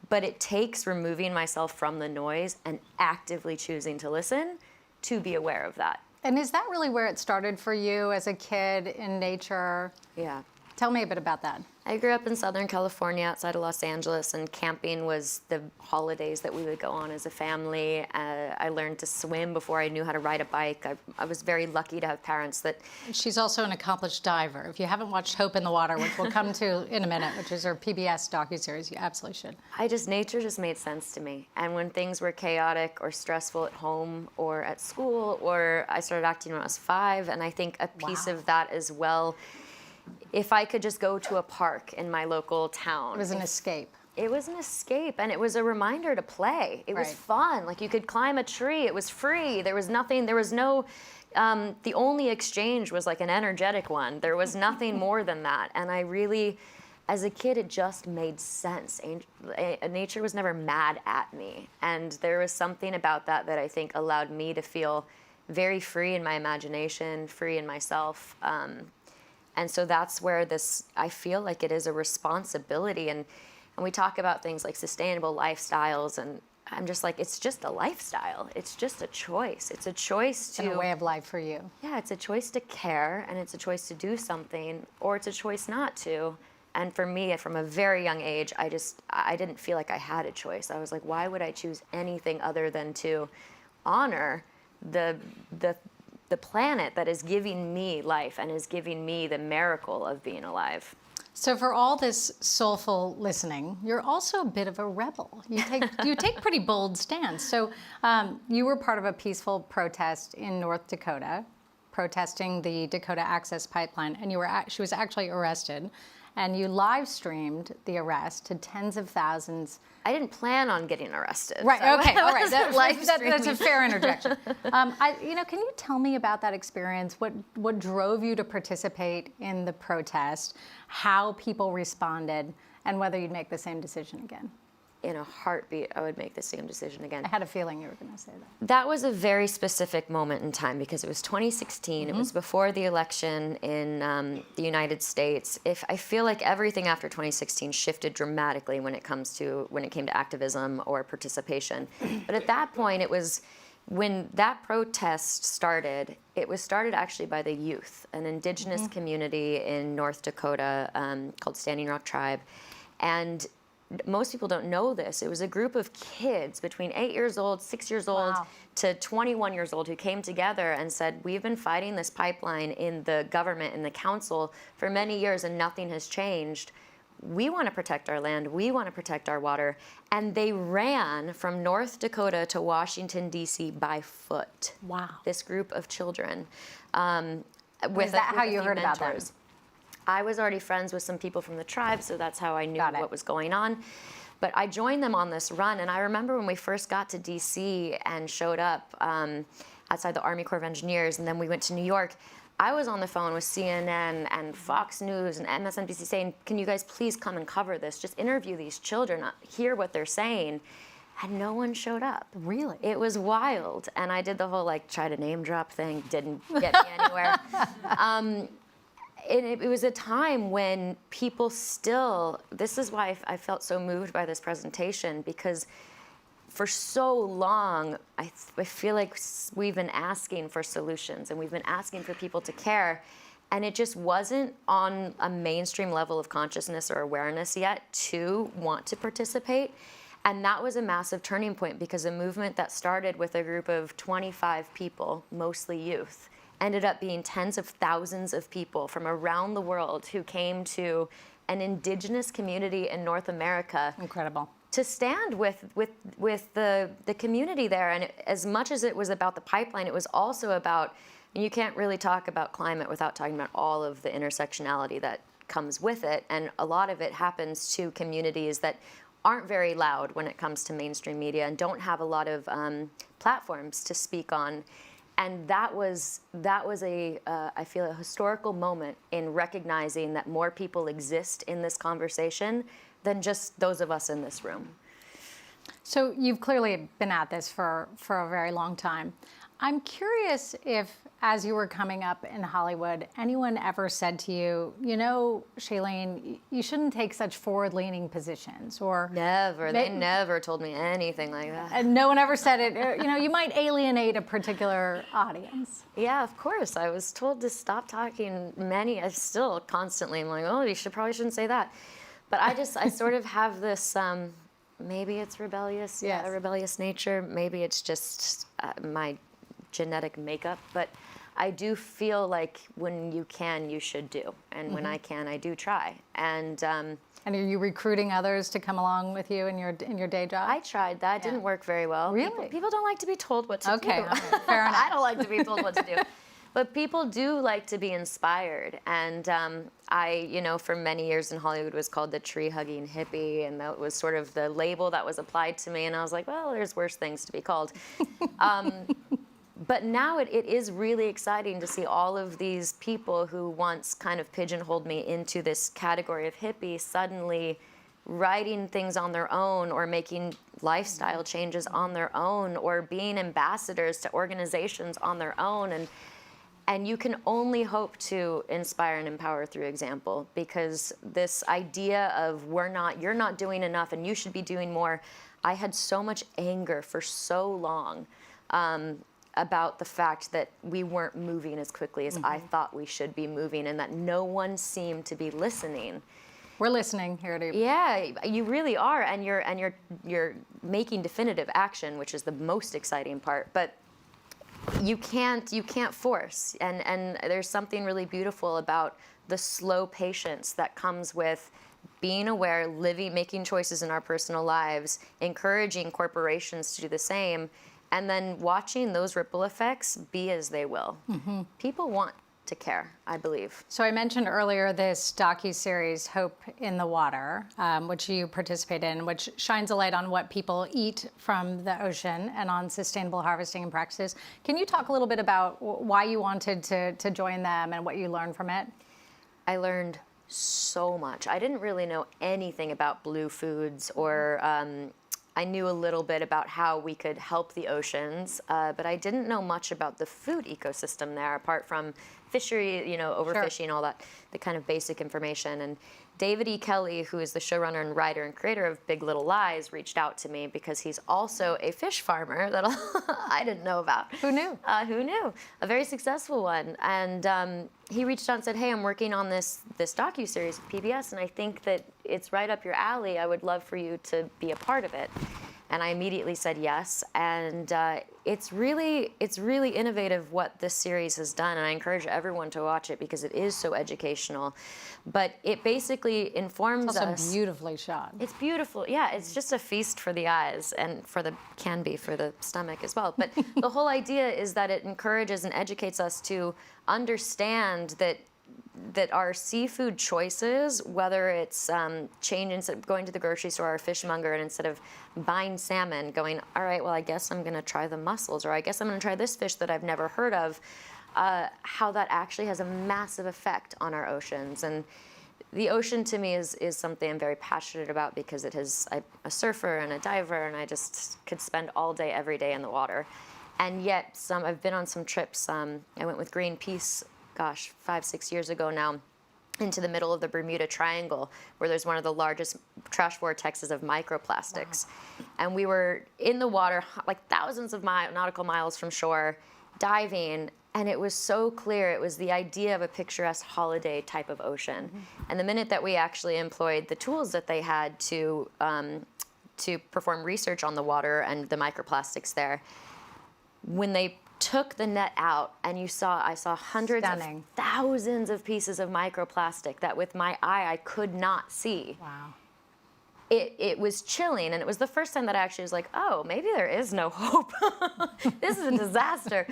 But it takes removing myself from the noise and actively choosing to listen to be aware of that. And is that really where it started for you as a kid in nature? Yeah. Tell me a bit about that. I grew up in Southern California outside of Los Angeles, and camping was the holidays that we would go on as a family. I learned to swim before I knew how to ride a bike. I was very lucky to have parents that... She's also an accomplished diver. If you haven't watched Hope in the Water, which we'll come to in a minute, which is her PBS docuseries, you absolutely should. Nature just made sense to me. And when things were chaotic or stressful at home or at school, or I started acting when I was 5, and I think a piece of that as well, if I could just go to a park in my local town. It was an escape. It was an escape, and it was a reminder to play. It was fun. Like, you could climb a tree. It was free. There was nothing, there was no, the only exchange was like an energetic one. There was nothing more than that. And I really, as a kid, it just made sense. Nature was never mad at me. And there was something about that I think allowed me to feel very free in my imagination, free in myself. And so that's where I feel like it is a responsibility. And we talk about things like sustainable lifestyles, and I'm just like, it's just a lifestyle. It's just a choice. It's a choice to... And a way of life for you. Yeah, it's a choice to care, and it's a choice to do something, or it's a choice not to. And for me, from a very young age, I didn't feel like I had a choice. I was like, why would I choose anything other than to honor the planet that is giving me life and is giving me the miracle of being alive. So for all this soulful listening, you're also a bit of a rebel. You take pretty bold stands. So you were part of a peaceful protest in North Dakota, protesting the Dakota Access Pipeline, and she was actually arrested. And you live streamed the arrest to tens of thousands. I didn't plan on getting arrested. Right, so okay, all right. That's a fair interjection. Can you tell me about that experience? What drove you to participate in the protest, how people responded, and whether you'd make the same decision again? In a heartbeat, I would make the same decision again. I had a feeling you were going to say that. That was a very specific moment in time because it was 2016. It was before the election in the United States. I feel like everything after 2016 shifted dramatically when it came to activism or participation. But at that point, it was when that protest started. It was started actually by the youth, an indigenous community in North Dakota called Standing Rock Tribe, and most people don't know this. It was a group of kids between 8 years old, 6 years old, to 21 years old who came together and said, we've been fighting this pipeline in the government, in the council for many years, and nothing has changed. We want to protect our land. We want to protect our water. And they ran from North Dakota to Washington, D.C. by foot. Wow. This group of children. Is that how you heard about them? I was already friends with some people from the tribe, so that's how I knew what was going on. But I joined them on this run, and I remember when we first got to D.C. and showed up outside the Army Corps of Engineers, and then we went to New York, I was on the phone with CNN and Fox News and MSNBC saying, can you guys please come and cover this? Just interview these children, hear what they're saying. And no one showed up. Really? It was wild. And I did the whole, like, try to name drop thing, didn't get me anywhere. It was a time when people still, this is why I felt so moved by this presentation, because for so long, I feel like we've been asking for solutions and we've been asking for people to care, and it just wasn't on a mainstream level of consciousness or awareness yet to want to participate. And that was a massive turning point, because a movement that started with a group of 25 people, mostly youth, ended up being tens of thousands of people from around the world who came to an indigenous community in North America. Incredible. To stand with the community there. And as much as it was about the pipeline, it was also about, and you can't really talk about climate without talking about all of the intersectionality that comes with it. And a lot of it happens to communities that aren't very loud when it comes to mainstream media and don't have a lot of platforms to speak on. And that was I feel, a historical moment in recognizing that more people exist in this conversation than just those of us in this room. So you've clearly been at this for a very long time. I'm curious if, as you were coming up in Hollywood, anyone ever said to you, you know, Shailene, you shouldn't take such forward-leaning positions, or... Never. They never told me anything like that. And no one ever said it, you know, you might alienate a particular audience. Yeah, of course. I was told to stop talking I still constantly am like, oh, you probably shouldn't say that. But I sort of have this, maybe it's rebellious, a rebellious nature. Maybe it's just my genetic makeup. But I do feel like when you can, you should do. And when I can, I do try. And are you recruiting others to come along with you in your day job? I tried that. It didn't work very well. Really? People don't like to be told what to do. Okay, fair enough. I don't like to be told what to do. But people do like to be inspired. And for many years in Hollywood was called the tree-hugging hippie, and that was sort of the label that was applied to me. And I was like, well, there's worse things to be called. But now it is really exciting to see all of these people who once kind of pigeonholed me into this category of hippie suddenly writing things on their own, or making lifestyle changes on their own, or being ambassadors to organizations on their own. And you can only hope to inspire and empower through example, because this idea of you're not doing enough and you should be doing more. I had so much anger for so long about the fact that we weren't moving as quickly as I thought we should be moving, and that no one seemed to be listening. We're listening here to you. Yeah, you really are, and you're making definitive action, which is the most exciting part. But you can't force, and there's something really beautiful about the slow patience that comes with being aware, making choices in our personal lives, encouraging corporations to do the same, and then watching those ripple effects be as they will. People want to care, I believe. So I mentioned earlier this docuseries, Hope in the Water, which you participate in, which shines a light on what people eat from the ocean and on sustainable harvesting and practices. Can you talk a little bit about why you wanted to join them and what you learned from it? I learned so much. I didn't really know anything about blue foods, or I knew a little bit about how we could help the oceans, but I didn't know much about the food ecosystem there, apart from fishery, overfishing, all that, the kind of basic information. David E. Kelley, who is the showrunner and writer and creator of Big Little Lies, reached out to me because he's also a fish farmer that I didn't know about. Who knew? Who knew? A very successful one. And he reached out and said, hey, I'm working on this docuseries with PBS, and I think that it's right up your alley. I would love for you to be a part of it. And I immediately said yes. And it's really innovative what this series has done. And I encourage everyone to watch it because it is so educational. But it basically informs us. It's also beautifully shot. It's beautiful. Yeah, it's just a feast for the eyes and can be for the stomach as well. But the whole idea is that it encourages and educates us to understand that our seafood choices, whether it's going to the grocery store or fishmonger, and instead of buying salmon, going, all right, well, I guess I'm going to try the mussels, or I guess I'm going to try this fish that I've never heard of, how that actually has a massive effect on our oceans. And the ocean to me is something I'm very passionate about because I'm a surfer and a diver, and I just could spend all day, every day in the water. And yet, I've been on some trips. I went with Greenpeace, 5-6 years ago now, into the middle of the Bermuda Triangle, where there's one of the largest trash vortexes of microplastics. Wow. And we were in the water, like thousands of nautical miles from shore, diving, and it was so clear. It was the idea of a picturesque holiday type of ocean. Mm-hmm. And the minute that we actually employed the tools that they had to perform research on the water and the microplastics there, when they took the net out and I saw hundreds of thousands of pieces of microplastic that with my eye I could not see. Wow. It was chilling, and it was the first time that I actually was like, oh, maybe there is no hope. This is a disaster.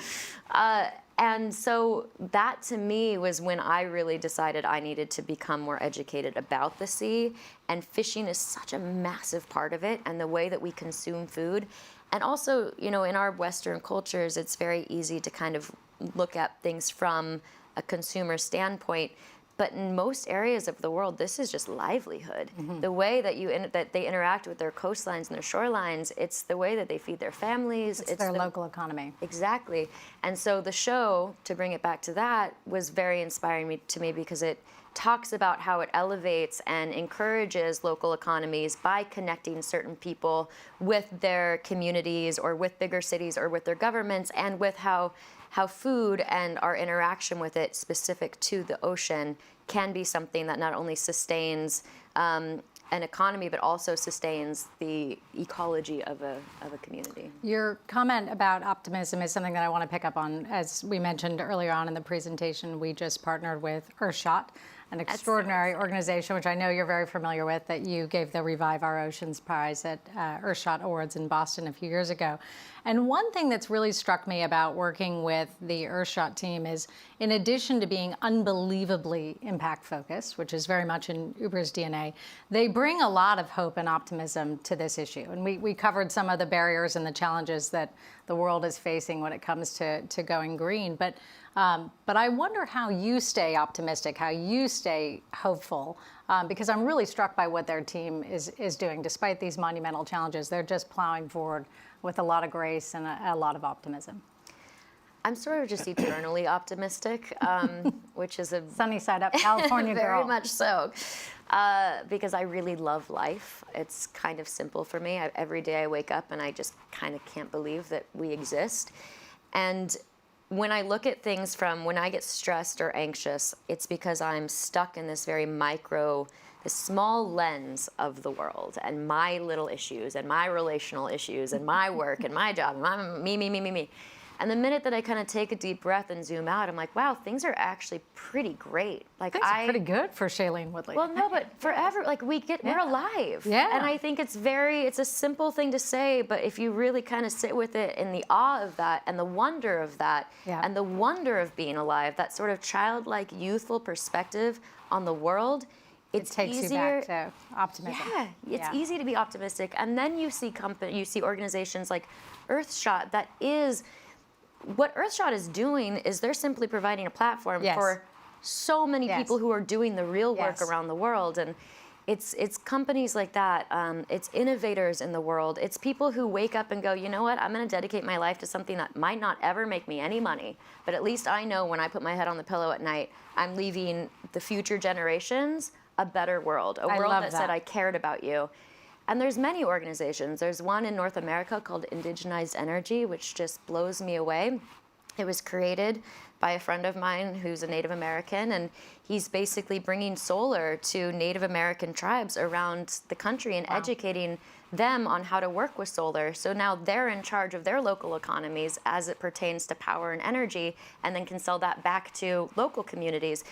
And so that to me was when I really decided I needed to become more educated about the sea, and fishing is such a massive part of it, and the way that we consume food. And also, in our Western cultures, it's very easy to kind of look at things from a consumer standpoint. But in most areas of the world, this is just livelihood. Mm-hmm. The way that they interact with their coastlines and their shorelines, it's the way that they feed their families. It's their local economy. Exactly. And so the show, to bring it back to that, was very inspiring to me because it talks about how it elevates and encourages local economies by connecting certain people with their communities or with bigger cities or with their governments, and with how food and our interaction with it specific to the ocean can be something that not only sustains an economy, but also sustains the ecology of a community. Your comment about optimism is something that I want to pick up on. As we mentioned earlier on in the presentation, we just partnered with Earthshot, an extraordinary organization, which I know you're very familiar with, that you gave the Revive Our Oceans Prize at Earthshot Awards in Boston a few years ago. And one thing that's really struck me about working with the Earthshot team is, in addition to being unbelievably impact-focused, which is very much in Uber's DNA, they bring a lot of hope and optimism to this issue. And we covered some of the barriers and the challenges that the world is facing when it comes to going green. But I wonder how you stay optimistic, how you stay hopeful, because I'm really struck by what their team is doing. Despite these monumental challenges, they're just plowing forward with a lot of grace and a lot of optimism. I'm sort of just eternally optimistic, which is a sunny side up California girl. Very much so, because I really love life. It's kind of simple for me. Every day I wake up and I just kind of can't believe that we exist. And when I look at things from when I get stressed or anxious, it's because I'm stuck in this very this small lens of the world and my little issues and my relational issues and my work and my job and my me. And the minute that I kind of take a deep breath and zoom out, I'm like, wow, things are actually pretty great. Like things are pretty good for Shailene Woodley. Well, no, but forever, like we're alive. Yeah. And I think it's a simple thing to say, but if you really kind of sit with it in the awe of that and the wonder of that, and the wonder of being alive, that sort of childlike, youthful perspective on the world, it takes easier. You back to optimism. Yeah, it's easy to be optimistic. And then you see organizations like Earthshot that is. What Earthshot is doing is they're simply providing a platform for so many people who are doing the real work around the world. And it's companies like that, it's innovators in the world, it's people who wake up and go, you know what, I'm going to dedicate my life to something that might not ever make me any money, but at least I know when I put my head on the pillow at night, I'm leaving the future generations a better world, a world love that said, I cared about you. And there's many organizations. There's one in North America called Indigenized Energy, which just blows me away. It was created by a friend of mine who's a Native American, and he's basically bringing solar to Native American tribes around the country and educating them on how to work with solar. So now they're in charge of their local economies as it pertains to power and energy, and then can sell that back to local communities.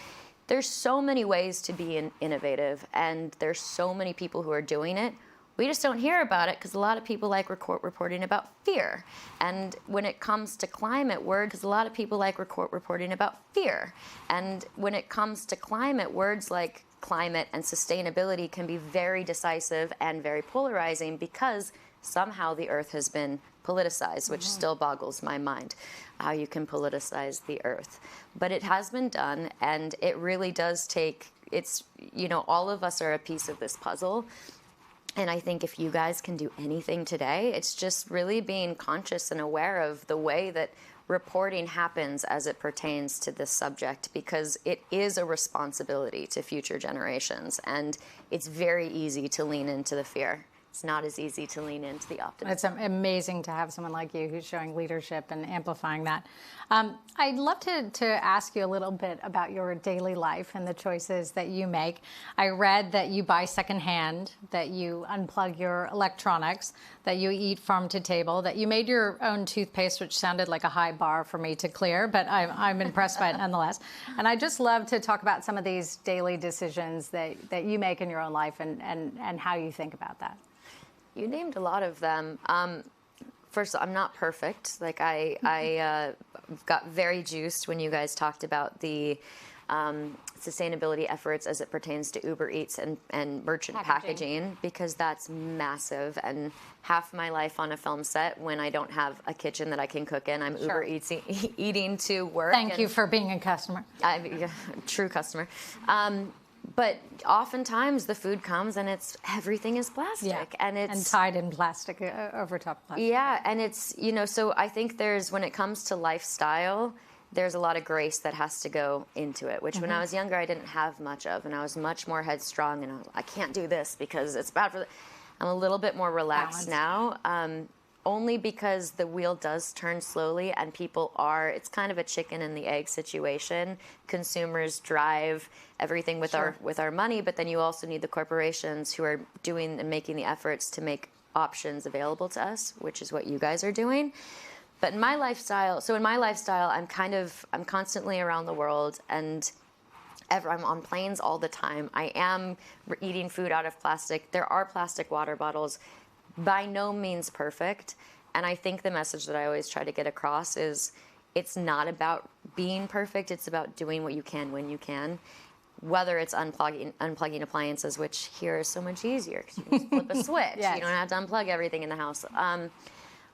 There's so many ways to be innovative, and there's so many people who are doing it. We just don't hear about it because a lot of people like reporting about fear. And when it comes to climate, words like climate and sustainability can be very decisive and very polarizing because somehow the earth has been politicized, which still boggles my mind, how you can politicize the earth. But it has been done, and it really does take, all of us are a piece of this puzzle. And I think if you guys can do anything today, it's just really being conscious and aware of the way that reporting happens as it pertains to this subject, because it is a responsibility to future generations. And it's very easy to lean into the fear. It's not as easy to lean into the optimism. It's amazing to have someone like you who's showing leadership and amplifying that. I'd love to ask you a little bit about your daily life and the choices that you make. I read that you buy secondhand, that you unplug your electronics, that you eat farm to table, that you made your own toothpaste, which sounded like a high bar for me to clear, but I'm impressed by it nonetheless. And I just love to talk about some of these daily decisions that you make in your own life and how you think about that. You named a lot of them. First, I'm not perfect. Like I got very juiced when you guys talked about the sustainability efforts as it pertains to Uber Eats and merchant packaging, because that's massive. And half my life on a film set, when I don't have a kitchen that I can cook in, I'm Uber Eats eating to work. Thank you for being a customer. I'm a true customer. But oftentimes the food comes and everything is plastic, and tied in plastic, over top plastic. Yeah, and it's, so I think when it comes to lifestyle, there's a lot of grace that has to go into it, which when I was younger, I didn't have much of, and I was much more headstrong, and I can't do this because it's bad for I'm a little bit more relaxed now. Only because the wheel does turn slowly, and it's kind of a chicken and the egg situation. Consumers drive everything with our money, but then you also need the corporations who are doing and making the efforts to make options available to us, which is what you guys are doing. But in my lifestyle, I'm constantly around the world, and I'm on planes all the time. I am eating food out of plastic. There are plastic water bottles. By no means perfect. And I think the message that I always try to get across is it's not about being perfect. It's about doing what you can when you can. Whether it's unplugging appliances, which here is so much easier because you can just flip a switch. Yes. You don't have to unplug everything in the house.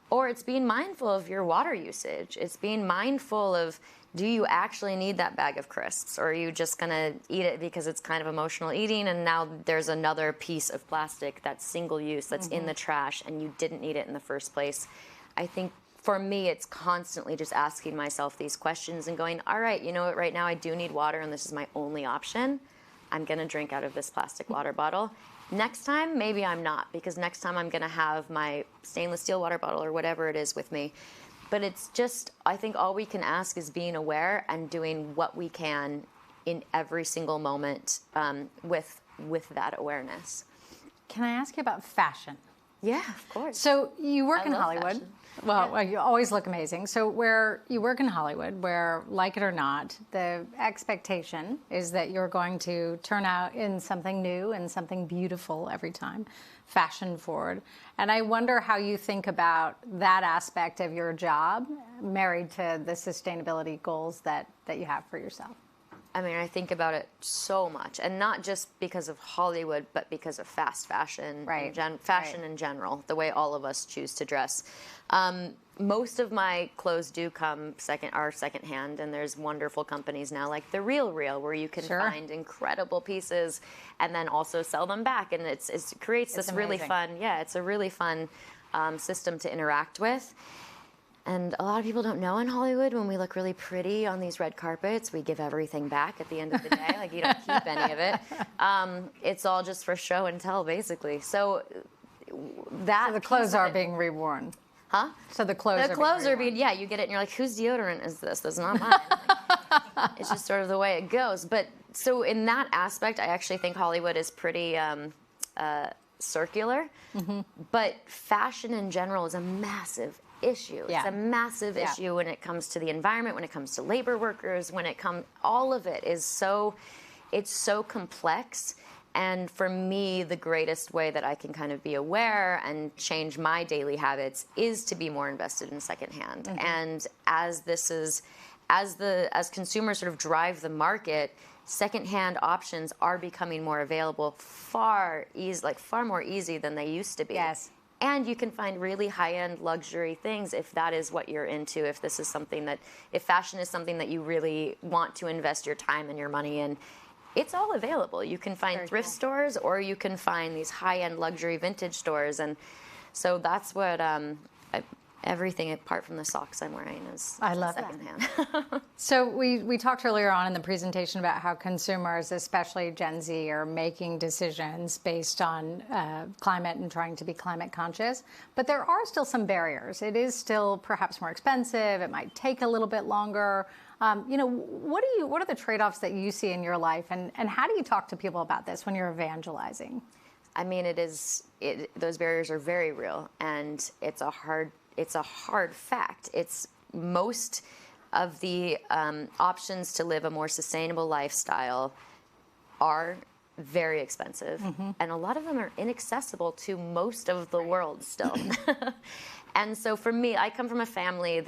Or it's being mindful of your water usage. It's being mindful of, do you actually need that bag of crisps? Or are you just going to eat it because it's kind of emotional eating, and now there's another piece of plastic that's single use, that's in the trash, and you didn't need it in the first place? I think for me, it's constantly just asking myself these questions and going, all right, you know what, right now I do need water, and this is my only option. I'm going to drink out of this plastic water bottle. Next time, maybe I'm not, because next time I'm going to have my stainless steel water bottle or whatever it is with me. But it's just, I think all we can ask is being aware and doing what we can in every single moment with that awareness. Can I ask you about fashion? Yeah, of course. So you work in love Hollywood. fashion. Well, you always look amazing. So where you work in Hollywood, where, like it or not, the expectation is that you're going to turn out in something new and something beautiful every time, fashion forward. And I wonder how you think about that aspect of your job married to the sustainability goals that you have for yourself. I mean, I think about it so much, and not just because of Hollywood, but because of fast fashion, fashion in general, the way all of us choose to dress. Most of my clothes do come secondhand, and there's wonderful companies now like The Real Real, where you can find incredible pieces and then also sell them back, and it creates this really fun, it's a really fun system to interact with. And a lot of people don't know in Hollywood, when we look really pretty on these red carpets, we give everything back at the end of the day. Like, you don't keep any of it. It's all just for show and tell, basically. So that. So the clothes are being reworn. Huh? So the clothes are being, yeah, you get it and you're like, whose deodorant is this? That's not mine. Like, it's just sort of the way it goes. But so in that aspect, I actually think Hollywood is pretty circular. Mm-hmm. But fashion in general is a massive issue. Yeah. It's a massive issue when it comes to the environment, when it comes to labor workers, all of it is it's so complex. And for me, the greatest way that I can kind of be aware and change my daily habits is to be more invested in secondhand. Mm-hmm. And as consumers sort of drive the market, secondhand options are becoming more available, far more easy than they used to be. Yes. And you can find really high-end luxury things if that is what you're into, if fashion is something that you really want to invest your time and your money in. It's all available. You can find thrift stores, or you can find these high-end luxury vintage stores. And so that's what everything apart from the socks I'm wearing is secondhand. So we talked earlier on in the presentation about how consumers, especially Gen Z, are making decisions based on climate and trying to be climate conscious. But there are still some barriers. It is still perhaps more expensive. It might take a little bit longer. What are the trade-offs that you see in your life, and how do you talk to people about this when you're evangelizing? I mean, those barriers are very real, and it's a hard fact. It's most of the options to live a more sustainable lifestyle are very expensive, mm-hmm. and a lot of them are inaccessible to most of the world still. And so for me, I come from a family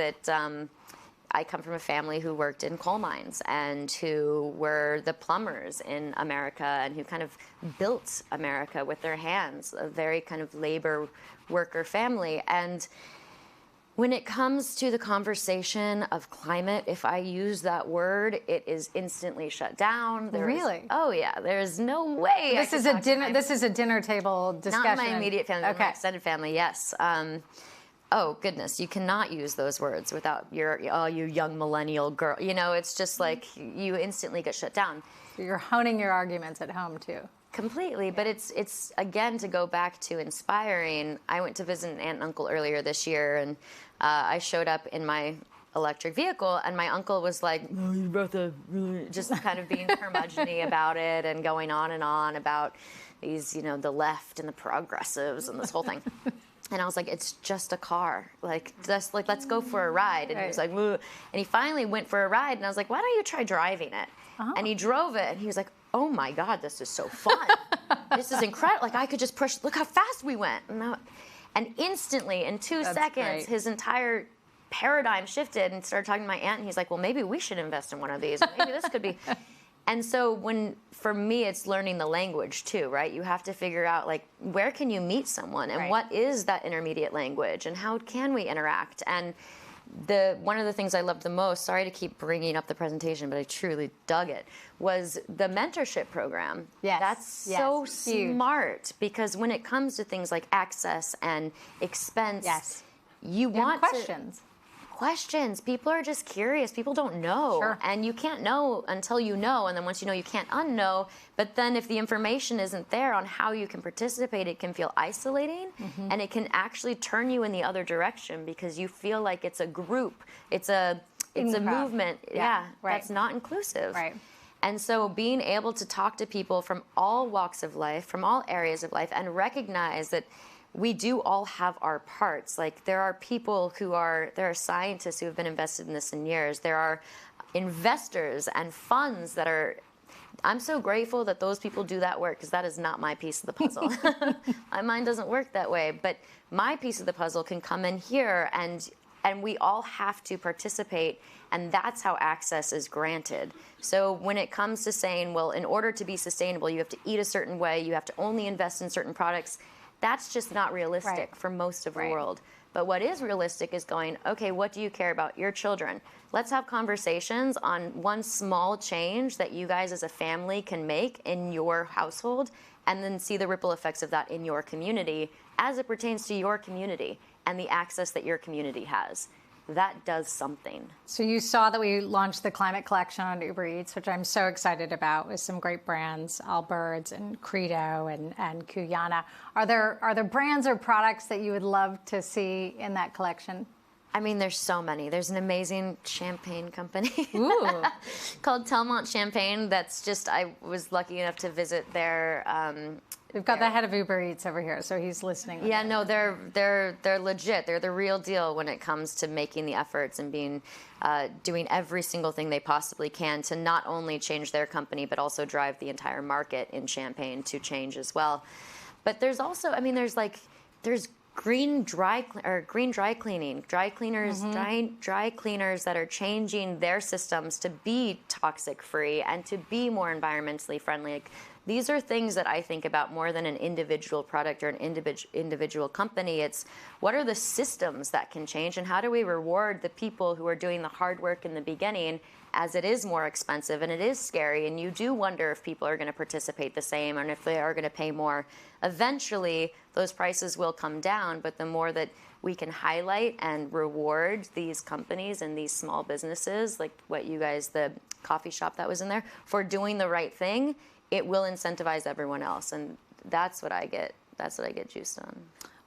who worked in coal mines and who were the plumbers in America and who kind of built America with their hands, a very kind of labor worker family. And when it comes to the conversation of climate, if I use that word, it is instantly shut down. Really? Oh yeah, there's no way. This is a dinner table discussion. Not my immediate family, okay. My extended family, yes. Oh goodness, you cannot use those words without you young millennial girl. It's just like you instantly get shut down. You're honing your arguments at home too. Completely, but it's again, to go back to inspiring. I went to visit an aunt and uncle earlier this year, and I showed up in my electric vehicle, and my uncle was like, "Oh, you're about to," just kind of being curmudgeon-y about it and going on and on about these, the left and the progressives and this whole thing. And I was like, it's just a car. Let's go for a ride. And he was like, "Ugh." And he finally went for a ride. And I was like, why don't you try driving it? Uh-huh. And he drove it. And he was like, oh my God, this is so fun. This is incredible. Like, I could just push, look how fast we went. And instantly, in 2 seconds, his entire paradigm shifted and started talking to my aunt. And he's like, well, maybe we should invest in one of these. Maybe this could be. And so for me, it's learning the language too, right? You have to figure out, where can you meet someone, and what is that intermediate language, and how can we interact? And one of the things I loved the most, sorry to keep bringing up the presentation, but I truly dug it, was the mentorship program. Yes. That's so smart, because when it comes to things like access and expense, you want questions. People are just curious. People don't know. Sure. And you can't know until you know. And then once you know, you can't unknow. But then if the information isn't there on how you can participate, it can feel isolating. Mm-hmm. And it can actually turn you in the other direction, because you feel like it's a group. It's a movement. That's not inclusive. Right. And so being able to talk to people from all walks of life, from all areas of life, and recognize that we do all have our parts. There are there are scientists who have been invested in this in years. There are investors and funds that are, I'm so grateful that those people do that work, because that is not my piece of the puzzle. My mind doesn't work that way. But my piece of the puzzle can come in here, and we all have to participate, and that's how access is granted. So when it comes to saying, well, in order to be sustainable, you have to eat a certain way, you have to only invest in certain products, that's just not realistic for most of the world. But what is realistic is going, okay, what do you care about? Your children. Let's have conversations on one small change that you guys as a family can make in your household, and then see the ripple effects of that in your community as it pertains to your community and the access that your community has. that does something. So you saw that we launched the Climate Collection on Uber Eats, which I'm so excited about, with some great brands, Allbirds and Credo and Kuyana. Are there brands or products that you would love to see in that collection? I mean, there's so many. There's an amazing champagne company called Telmont Champagne. That's just, I was lucky enough to visit their. We've got the head of Uber Eats over here, so he's listening. Yeah, no, they're legit. They're the real deal when it comes to making the efforts and doing every single thing they possibly can to not only change their company, but also drive the entire market in Champagne to change as well. But there's also, I mean, there's green dry cleaning, dry cleaners that are changing their systems to be toxic free and to be more environmentally friendly. Like, these are things that I think about more than an individual product or an individual company. It's what are the systems that can change, and how do we reward the people who are doing the hard work in the beginning, as it is more expensive and it is scary, and you do wonder if people are going to participate the same and if they are going to pay more. Eventually, those prices will come down, but the more that we can highlight and reward these companies and these small businesses, like what you guys, the coffee shop that was in there, for doing the right thing, it will incentivize everyone else, and that's what I get. That's what I get juiced on.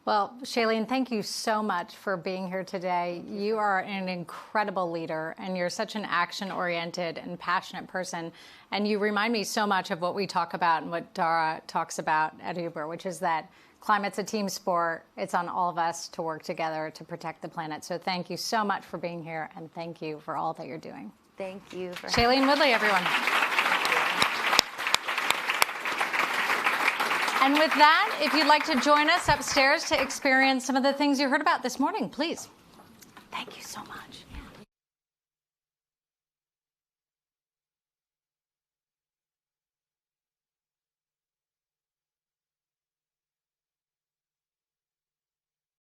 Well, Shailene, thank you so much for being here today. You are an incredible leader, and you're such an action-oriented and passionate person. And you remind me so much of what we talk about and what Dara talks about at Uber, which is that climate's a team sport. It's on all of us to work together to protect the planet. So thank you so much for being here, and thank you for all that you're doing. Thank you. Shailene Woodley, everyone. And with that, if you'd like to join us upstairs to experience some of the things you heard about this morning, please. Thank you so much.